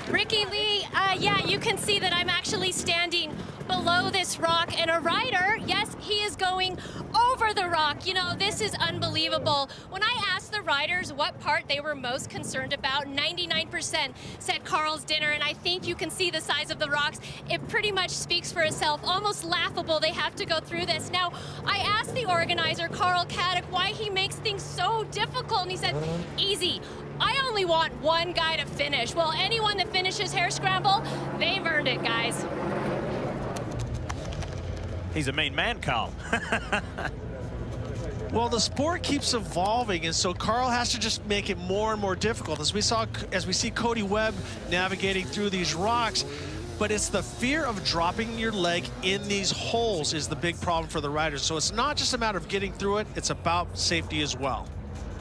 Ricky Lee, yeah, you can see that I'm actually standing below this rock, and a rider, yes, he is going over the rock. You know, this is unbelievable. When I asked the riders what part they were most concerned about, 99% said Carl's Dinner, and I think you can see the size of the rocks. It pretty much speaks for itself. Almost laughable they have to go through this. Now, I asked the organizer, Carl Caddick, why he makes things so difficult, and he said, easy. I only want one guy to finish. Well, anyone that finishes Hare Scramble, they've earned it, guys. He's a mean man, Carl. Well, the sport keeps evolving, and so Carl has to just make it more and more difficult. As we see Cody Webb navigating through these rocks, but it's the fear of dropping your leg in these holes is the big problem for the riders. So it's not just a matter of getting through it, it's about safety as well.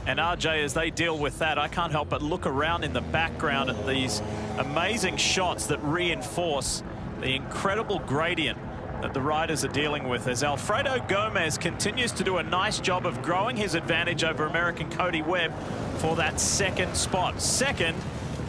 And RJ, as they deal with that, I can't help but look around in the background at these amazing shots that reinforce the incredible gradient that the riders are dealing with, as Alfredo Gomez continues to do a nice job of growing his advantage over American Cody Webb for that second spot. Second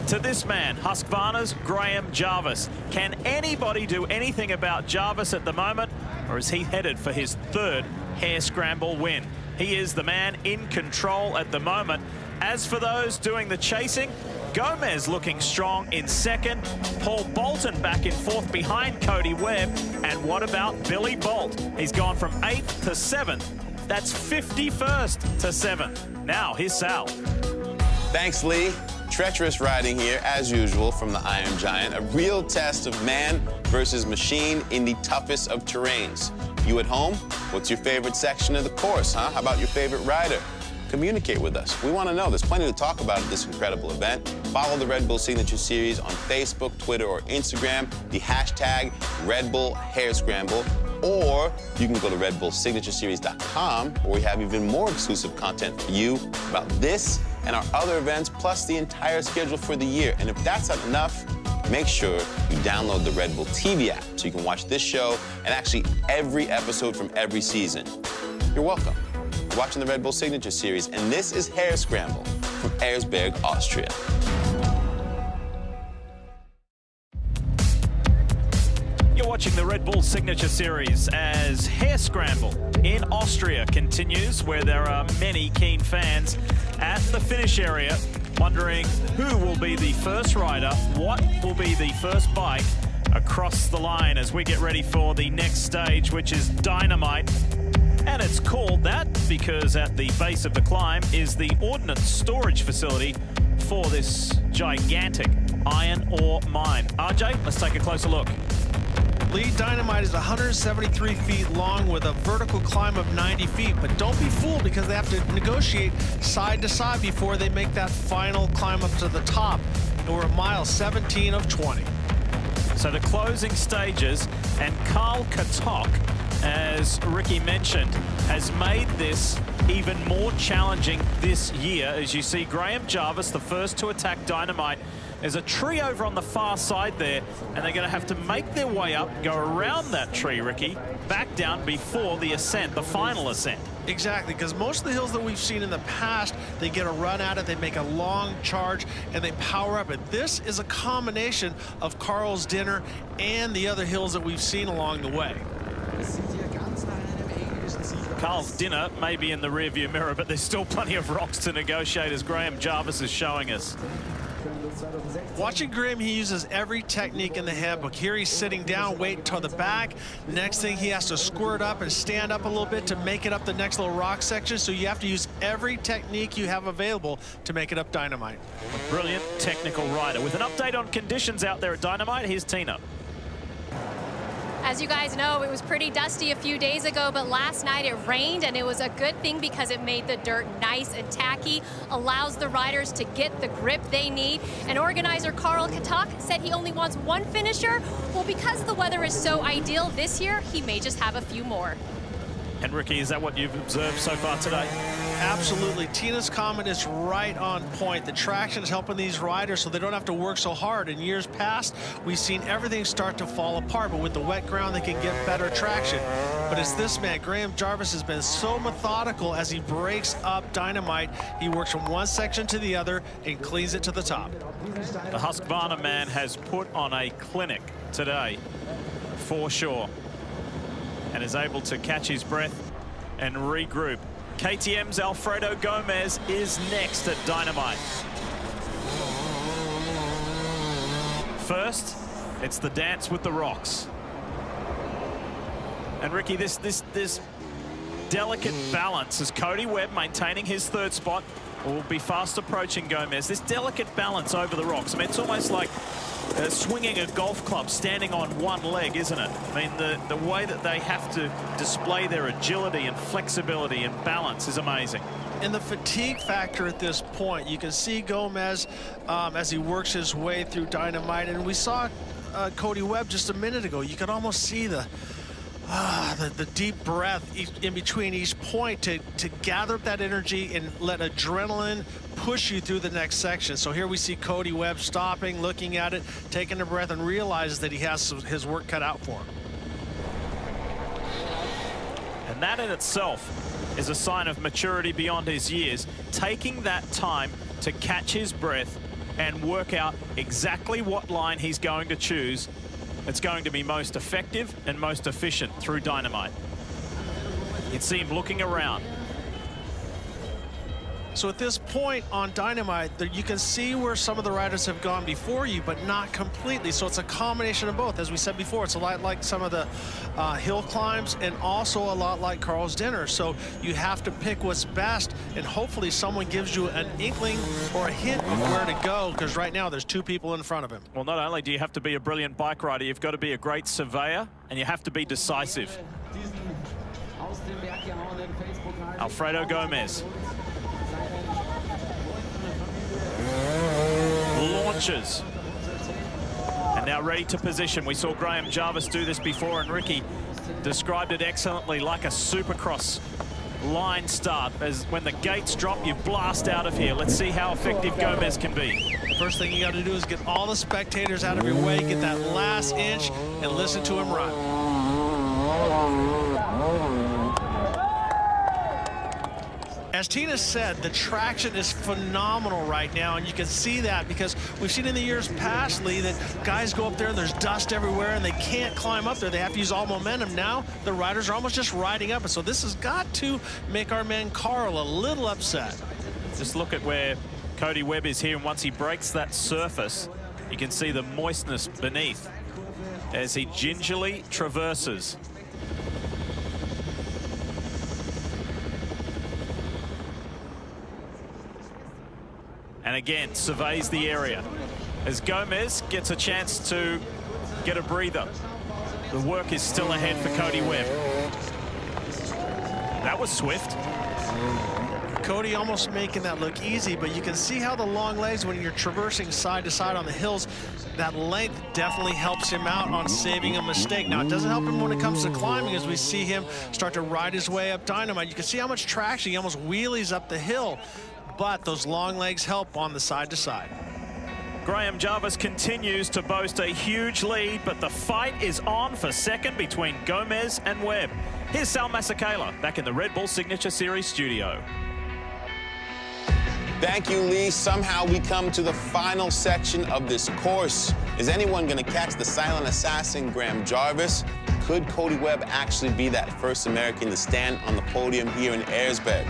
to this man, Husqvarna's Graham Jarvis. Can anybody do anything about Jarvis at the moment, or is he headed for his third Hare Scramble win? He is the man in control at the moment. As for those doing the chasing, Gomez looking strong in second. Paul Bolton back in fourth behind Cody Webb. And what about Billy Bolt? He's gone from 8th to 7th. That's 51st to 7th. Now, here's Sal. Thanks, Lee. Treacherous riding here, as usual, from the Iron Giant. A real test of man versus machine in the toughest of terrains. You at home? What's your favorite section of the course, huh? How about your favorite rider? Communicate with us. We want to know. There's plenty to talk about at this incredible event. Follow the Red Bull Signature Series on Facebook, Twitter, or Instagram. The hashtag Red Bull Hair Scramble. Or you can go to RedBullSignatureSeries.com, where we have even more exclusive content for you about this and our other events, plus the entire schedule for the year. And if that's not enough, make sure you download the Red Bull TV app so you can watch this show and actually every episode from every season. You're welcome. You're watching the Red Bull Signature Series, and this is Hair Scramble from Ezberg, Austria. You're watching the Red Bull Signature Series as Hair Scramble in Austria continues, where there are many keen fans at the finish area wondering who will be the first rider, what will be the first bike across the line as we get ready for the next stage, which is Dynamite. And it's called that because at the base of the climb is the ordnance storage facility for this gigantic iron ore mine. RJ, let's take a closer look. Lead Dynamite is 173 feet long with a vertical climb of 90 feet, but don't be fooled because they have to negotiate side to side before they make that final climb up to the top. And we're at mile 17 of 20. So the closing stages, and Carl Katok, as Ricky mentioned, has made this even more challenging this year. As you see, Graham Jarvis, the first to attack Dynamite. There's a tree over on the far side there, and they're going to have to make their way up, go around that tree, Ricky, back down before the ascent, the final ascent. Exactly, because most of the hills that we've seen in the past, they get a run at it, they make a long charge, and they power up. And this is a combination of Carl's Dinner and the other hills that we've seen along the way. Carl's Dinner may be in the rearview mirror, but there's still plenty of rocks to negotiate, as Graham Jarvis is showing us. Watching Graham, he uses every technique in the handbook. Here he's sitting down, waiting till the back. Next thing, he has to squirt up and stand up a little bit to make it up the next little rock section. So you have to use every technique you have available to make it up Dynamite. A brilliant technical rider. With an update on conditions out there at Dynamite, here's Tina. As you guys know, it was pretty dusty a few days ago, but last night it rained, and it was a good thing because it made the dirt nice and tacky, allows the riders to get the grip they need. And organizer Carl Katok said he only wants one finisher. Well, because the weather is so ideal this year, he may just have a few more. And Ricky, is that what you've observed so far today? Absolutely. Tina's comment is right on point. The traction is helping these riders so they don't have to work so hard. In years past, we've seen everything start to fall apart, but with the wet ground, they can get better traction. But it's this man, Graham Jarvis, has been so methodical as he breaks up Dynamite. He works from one section to the other and cleans it to the top. The Husqvarna man has put on a clinic today, for sure, and is able to catch his breath and regroup. KTM's Alfredo Gomez is next at Dynamite. First, it's the dance with the rocks. And Ricky, this delicate balance as Cody Webb maintaining his third spot will be fast approaching Gomez. This delicate balance over the rocks. I mean, it's almost like swinging a golf club standing on one leg, isn't it? I mean, the way that they have to display their agility and flexibility and balance is amazing. And the fatigue factor at this point, you can see Gomez as he works his way through Dynamite, and we saw Cody Webb just a minute ago. You could almost see the deep breath in between each point to gather up that energy and let adrenaline push you through the next section. So here we see Cody Webb stopping, looking at it, taking a breath, and realizes that he has his work cut out for him. And that in itself is a sign of maturity beyond his years, taking that time to catch his breath and work out exactly what line he's going to choose. It's going to be most effective and most efficient through Dynamite. You'd see him looking around. So at this point on Dynamite, you can see where some of the riders have gone before you, but not completely. So it's a combination of both. As we said before, it's a lot like some of the hill climbs and also a lot like Carl's Dinner. So you have to pick what's best, and hopefully someone gives you an inkling or a hint of where to go, because right now there's 2 people in front of him. Well, not only do you have to be a brilliant bike rider, you've got to be a great surveyor, and you have to be decisive. Alfredo Gomez. Launches. And now ready to position. We saw Graham Jarvis do this before, and Ricky described it excellently, like a supercross line start. As when the gates drop, you blast out of here. Let's see how effective Gomez can be. First thing you got to do is get all the spectators out of your way, get that last inch, and listen to him run. As Tina said, the traction is phenomenal right now, and you can see that because we've seen in the years past, Lee, that guys go up there and there's dust everywhere and they can't climb up there. They have to use all momentum. Now the riders are almost just riding up, and so this has got to make our man Carl a little upset. Just look at where Cody Webb is here, and once he breaks that surface, you can see the moistness beneath as he gingerly traverses. And again, surveys the area as Gomez gets a chance to get a breather. The work is still ahead for Cody Webb. That was swift. Cody almost making that look easy, but you can see how the long legs, when you're traversing side to side on the hills, that length definitely helps him out on saving a mistake. Now, it doesn't help him when it comes to climbing, as we see him start to ride his way up Dynamite. You can see how much traction, he almost wheelies up the hill, but those long legs help on the side to side. Graham Jarvis continues to boast a huge lead, but the fight is on for second between Gomez and Webb. Here's Sal Masekela back in the Red Bull Signature Series studio. Thank you, Lee. Somehow we come to the final section of this course. Is anyone going to catch the silent assassin, Graham Jarvis? Could Cody Webb actually be that first American to stand on the podium here in Ezberg?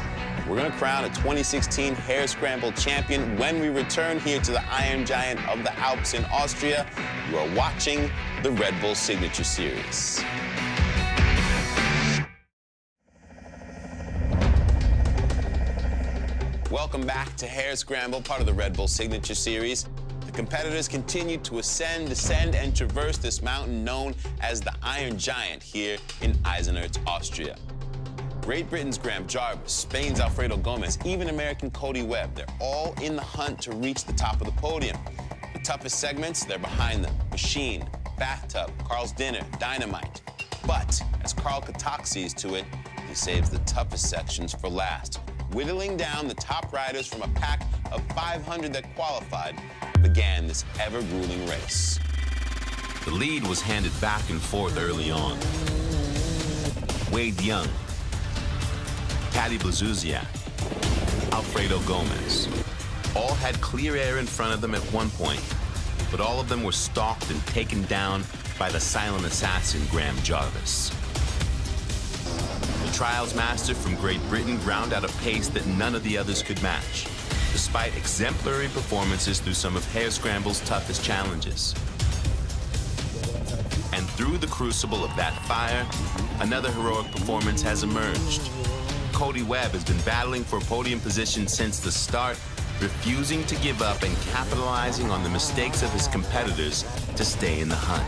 We're going to crown a 2016 Hare Scramble champion when we return here to the Iron Giant of the Alps in Austria. You are watching the Red Bull Signature Series. Welcome back to Hare Scramble, part of the Red Bull Signature Series. The competitors continue to ascend, descend, and traverse this mountain known as the Iron Giant here in Eisenerz, Austria. Great Britain's Graham Jarvis, Spain's Alfredo Gomez, even American Cody Webb, they're all in the hunt to reach the top of the podium. The toughest segments, they're behind them. Machine, Bathtub, Carl's Dinner, Dynamite. But as Carl Katak sees to it, he saves the toughest sections for last. Whittling down the top riders from a pack of 500 that qualified, began this ever-grueling race. The lead was handed back and forth early on. Wade Young, Paddy Blazuziak, Alfredo Gomez, all had clear air in front of them at one point, but all of them were stalked and taken down by the silent assassin, Graham Jarvis. The trials master from Great Britain ground out a pace that none of the others could match, despite exemplary performances through some of Hare Scramble's toughest challenges. And through the crucible of that fire, another heroic performance has emerged. Cody Webb has been battling for a podium position since the start, refusing to give up and capitalizing on the mistakes of his competitors to stay in the hunt.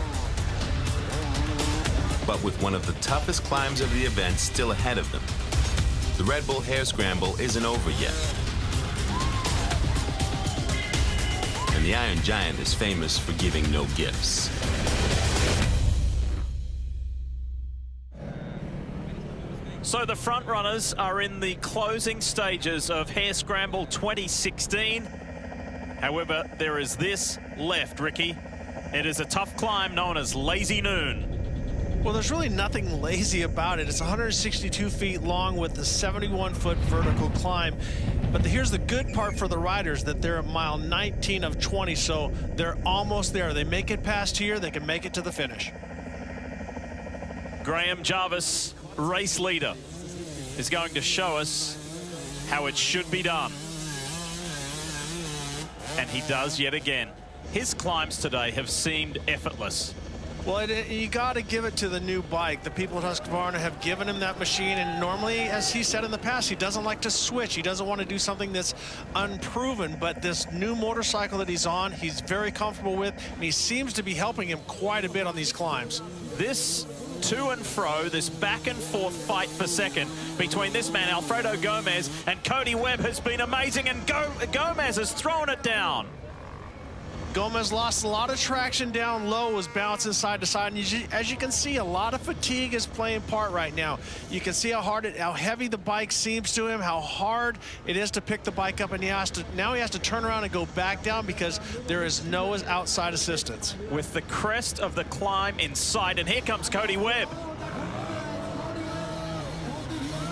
But with one of the toughest climbs of the event still ahead of them, the Red Bull Hare Scramble isn't over yet. And the Iron Giant is famous for giving no gifts. So the front runners are in the closing stages of Hare Scramble 2016. However, there is this left, Ricky. It is a tough climb known as Lazy Noon. Well, there's really nothing lazy about it. It's 162 feet long with a 71-foot vertical climb. But here's the good part for the riders, that they're at mile 19 of 20, so they're almost there. They make it past here, they can make it to the finish. Graham Jarvis, race leader, is going to show us how it should be done. And he does yet again. His climbs today have seemed effortless. Well, you got to give it to the new bike. The people at Husqvarna have given him that machine, and normally, as he said in the past, he doesn't like to switch. He doesn't want to do something that's unproven, but this new motorcycle that he's on, he's very comfortable with, and he seems to be helping him quite a bit on these climbs. This to and fro, this back and forth fight for second between this man, Alfredo Gomez, and Cody Webb has been amazing, and Gomez has thrown it down. Gomez lost a lot of traction down low, was bouncing side to side, and as you can see, a lot of fatigue is playing part right now. You can see how heavy the bike seems to him, how hard it is to pick the bike up, and now he has to turn around and go back down because there is no outside assistance. With the crest of the climb in sight, and here comes Cody Webb.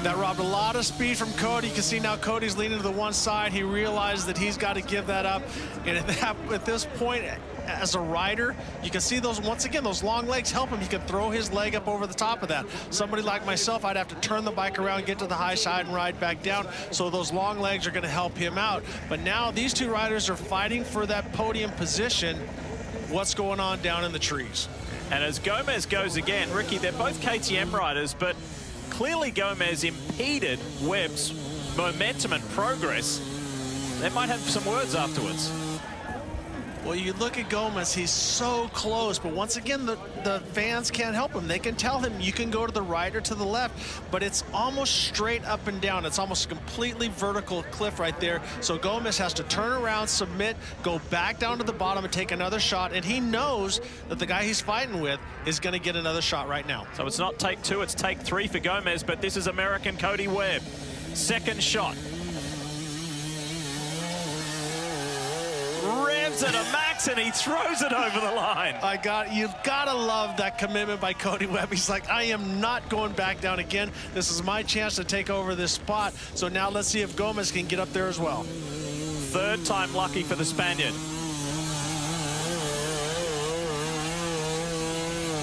That robbed a lot of speed from Cody. You can see now Cody's leaning to the one side. He realized that he's got to give that up. And at this point, as a rider, you can see those, once again, those long legs help him. He can throw his leg up over the top of that. Somebody like myself, I'd have to turn the bike around, get to the high side, and ride back down. So those long legs are going to help him out. But now these two riders are fighting for that podium position. What's going on down in the trees? And as Gomez goes again, Ricky, they're both KTM riders, but clearly Gomez impeded Webb's momentum and progress. They might have some words afterwards. Well, you look at Gomez, he's so close, but once again, the fans can't help him. They can tell him you can go to the right or to the left, but it's almost straight up and down. It's almost a completely vertical cliff right there. So Gomez has to turn around, submit, go back down to the bottom and take another shot, and he knows that the guy he's fighting with is going to get another shot right now. So it's not take two, it's take three for Gomez, but this is American Cody Webb. Second shot. Revs at a max, and he throws it over the line. You've got to love that commitment by Cody Webb. He's like, I am not going back down again. This is my chance to take over this spot. So now let's see if Gomez can get up there as well. Third time lucky for the Spaniard.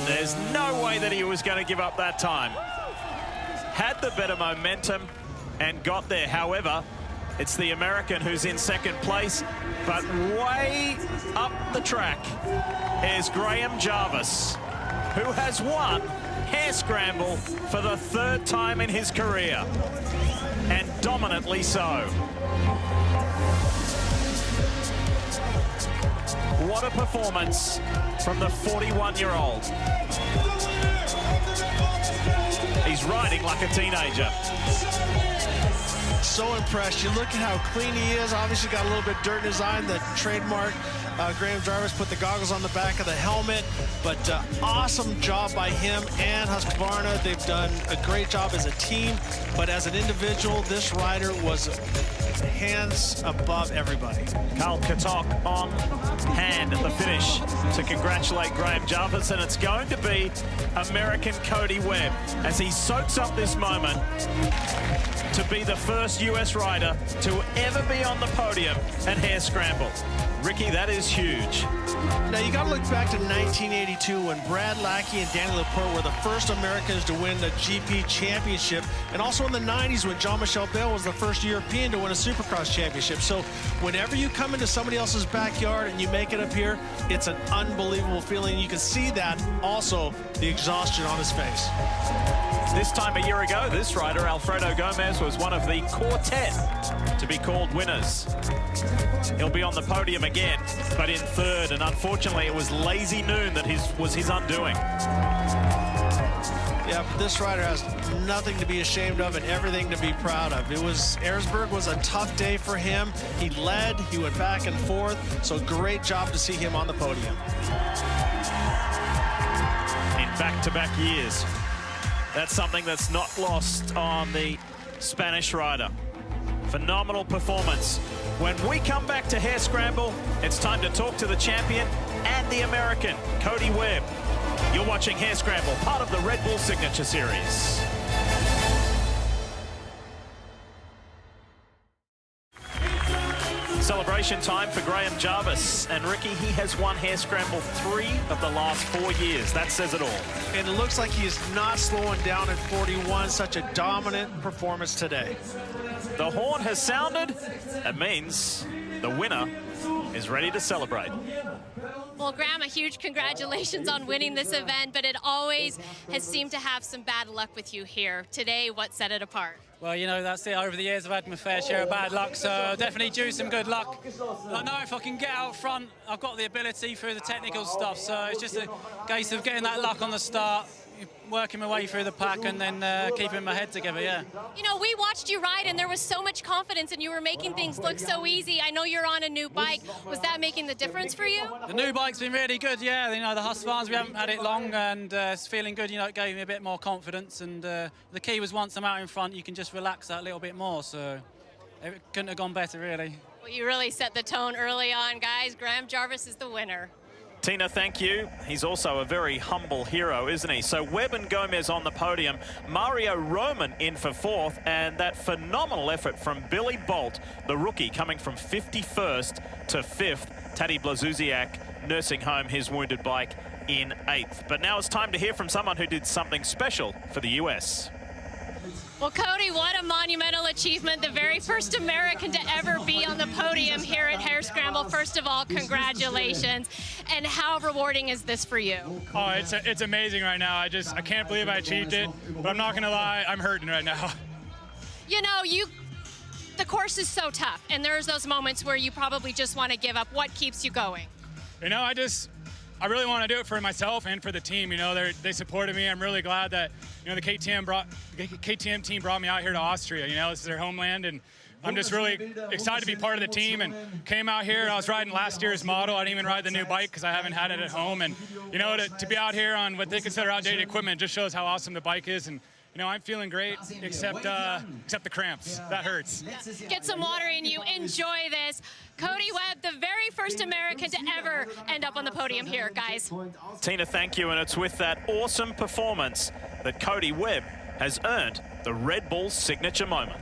There's no way that he was going to give up that time. Had the better momentum and got there. However, it's the American who's in second place, but way up the track is Graham Jarvis, who has won Hare Scramble for the third time in his career, and dominantly so. What a performance from the 41-year-old. He's riding like a teenager. So impressed. You look at how clean he is. Obviously got a little bit of dirt in his eye, and the trademark. Graham Jarvis put the goggles on the back of the helmet, but awesome job by him and Husqvarna. They've done a great job as a team, but as an individual, this rider was hands above everybody. Carl Katok on hand at the finish to congratulate Graham Jarvis, and it's going to be American Cody Webb as he soaks up this moment to be the first US rider to ever be on the podium at Hare Scramble. Ricky, that is huge. Now, you got to look back to 1982 when Brad Lackey and Danny Laporte were the first Americans to win the GP championship, and also in the 90s when Jean-Michel Bell was the first European to win a Supercross championship. So whenever you come into somebody else's backyard and you make it up here, it's an unbelievable feeling. You can see that also, the exhaustion on his face. This time a year ago, this rider, Alfredo Gomez, was one of the quartet to be called winners. He'll be on the podium again, but in third, and unfortunately it was Lazy Noon that was his undoing. Yeah, but this rider has nothing to be ashamed of and everything to be proud of. Ezberg was a tough day for him. He led, he went back and forth, so great job to see him on the podium. In back-to-back years. That's something that's not lost on the Spanish rider. Phenomenal performance. When we come back to Hare Scramble, it's time to talk to the champion and the American, Cody Webb. You're watching Hare Scramble, part of the Red Bull Signature Series. Celebration time for Graham Jarvis. And Ricky, he has won Hare Scramble 3 of the last 4 years. That says it all. And it looks like he is not slowing down at 41. Such a dominant performance today. The horn has sounded. That means the winner is ready to celebrate. Well, Graham, a huge congratulations on winning this event, but it always has seemed to have some bad luck with you here. Today, what set it apart? Well, you know, that's it. Over the years, I've had my fair share of bad luck, so definitely due some good luck. I know if I can get out front, I've got the ability through the technical stuff, so it's just a case of getting that luck on the start, working my way through the pack, and then keeping my head together, yeah. You know, we watched you ride, and there was so much confidence, and you were making things look so easy. I know you're on a new bike. Was that making the difference for you? The new bike's been really good, yeah. You know, the Husqvarnas, we haven't had it long, and it's feeling good. You know, it gave me a bit more confidence, and the key was once I'm out in front, you can just relax that little bit more, so it couldn't have gone better, really. Well, you really set the tone early on, guys. Graham Jarvis is the winner. Tina, thank you. He's also a very humble hero, isn't he? So Webb and Gomez on the podium, Mario Roman in for fourth, and that phenomenal effort from Billy Bolt, the rookie, coming from 51st to 5th. Tadej Blazusiak nursing home his wounded bike in 8th. But now it's time to hear from someone who did something special for the US. Well, Cody, what a monumental achievement. The very first American to ever be on the podium here at Hare Scramble. First of all, congratulations. And how rewarding is this for you? Oh, it's amazing right now. I can't believe I achieved it, but I'm not gonna lie, I'm hurting right now. You know, the course is so tough, and there's those moments where you probably just want to give up. What keeps you going? You know, I really want to do it for myself and for the team. You know, they supported me. I'm really glad that, you know, the KTM team brought me out here to Austria. You know, this is their homeland, and I'm just really excited to be part of the team, and came out here. I was riding last year's model. I didn't even ride the new bike because I haven't had it at home. And, you know, to be out here on what they consider outdated equipment just shows how awesome the bike is. And, you know, I'm feeling great, except the cramps. That hurts. Get some water in you. Enjoy this. Cody Webb, the very first American to ever end up on the podium here, guys. Tina, thank you. And it's with that awesome performance that Cody Webb has earned the Red Bull signature moment.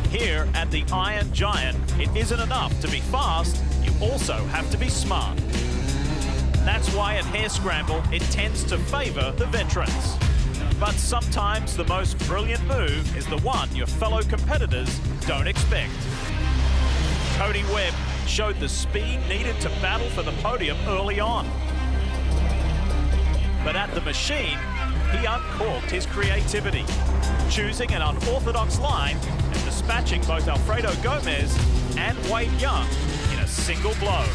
Here at the Iron Giant, it isn't enough to be fast, you also have to be smart. That's why at Hare Scramble, it tends to favor the veterans. But sometimes the most brilliant move is the one your fellow competitors don't expect. Cody Webb showed the speed needed to battle for the podium early on. But at the machine, he uncorked his creativity, choosing an unorthodox line and dispatching both Alfredo Gomez and Wade Young in a single blow.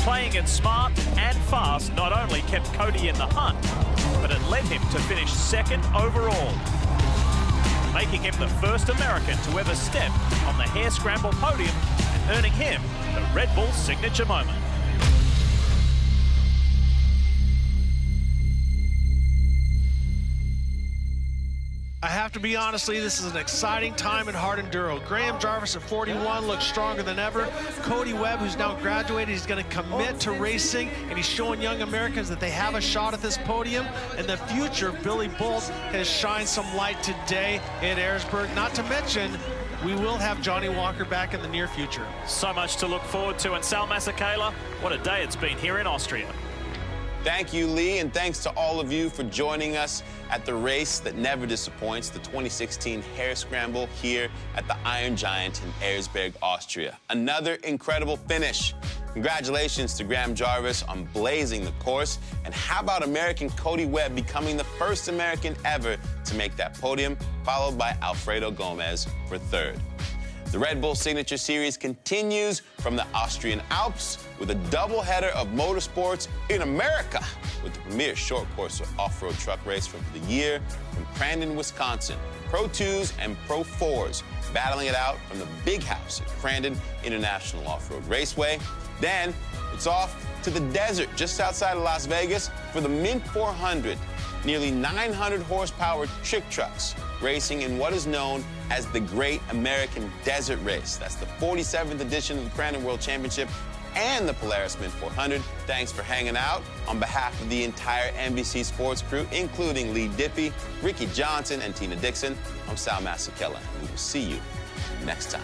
Playing it smart and fast not only kept Cody in the hunt, but it led him to finish second overall, making him the first American to ever step on the Hare Scramble podium and earning him the Red Bull signature moment. I have to be honest, Lee, this is an exciting time in hard enduro. Graham Jarvis at 41 looks stronger than ever. Cody Webb, who's now graduated, he's going to commit to racing, and he's showing young Americans that they have a shot at this podium. In the future, Billy Bolt has shined some light today at Ezberg. Not to mention, we will have Johnny Walker back in the near future. So much to look forward to. And Sal Masekela, what a day it's been here in Austria. Thank you, Lee, and thanks to all of you for joining us at the race that never disappoints, the 2016 Hare Scramble here at the Iron Giant in Ezberg, Austria. Another incredible finish. Congratulations to Graham Jarvis on blazing the course, and how about American Cody Webb becoming the first American ever to make that podium, followed by Alfredo Gomez for third. The Red Bull Signature Series continues from the Austrian Alps with a doubleheader of motorsports in America with the premier short course off-road truck race for the year from Crandon, Wisconsin. Pro 2s and Pro 4s battling it out from the big house at Crandon International Off-Road Raceway. Then it's off to the desert just outside of Las Vegas for the Mint 400. Nearly 900 horsepower trick trucks racing in what is known as the Great American Desert Race. That's the 47th edition of the Crandon World Championship and the Polaris Mint 400. Thanks for hanging out. On behalf of the entire NBC Sports crew, including Lee Diffie, Ricky Johnson, and Tina Dixon, I'm Sal Masekela, and we will see you next time.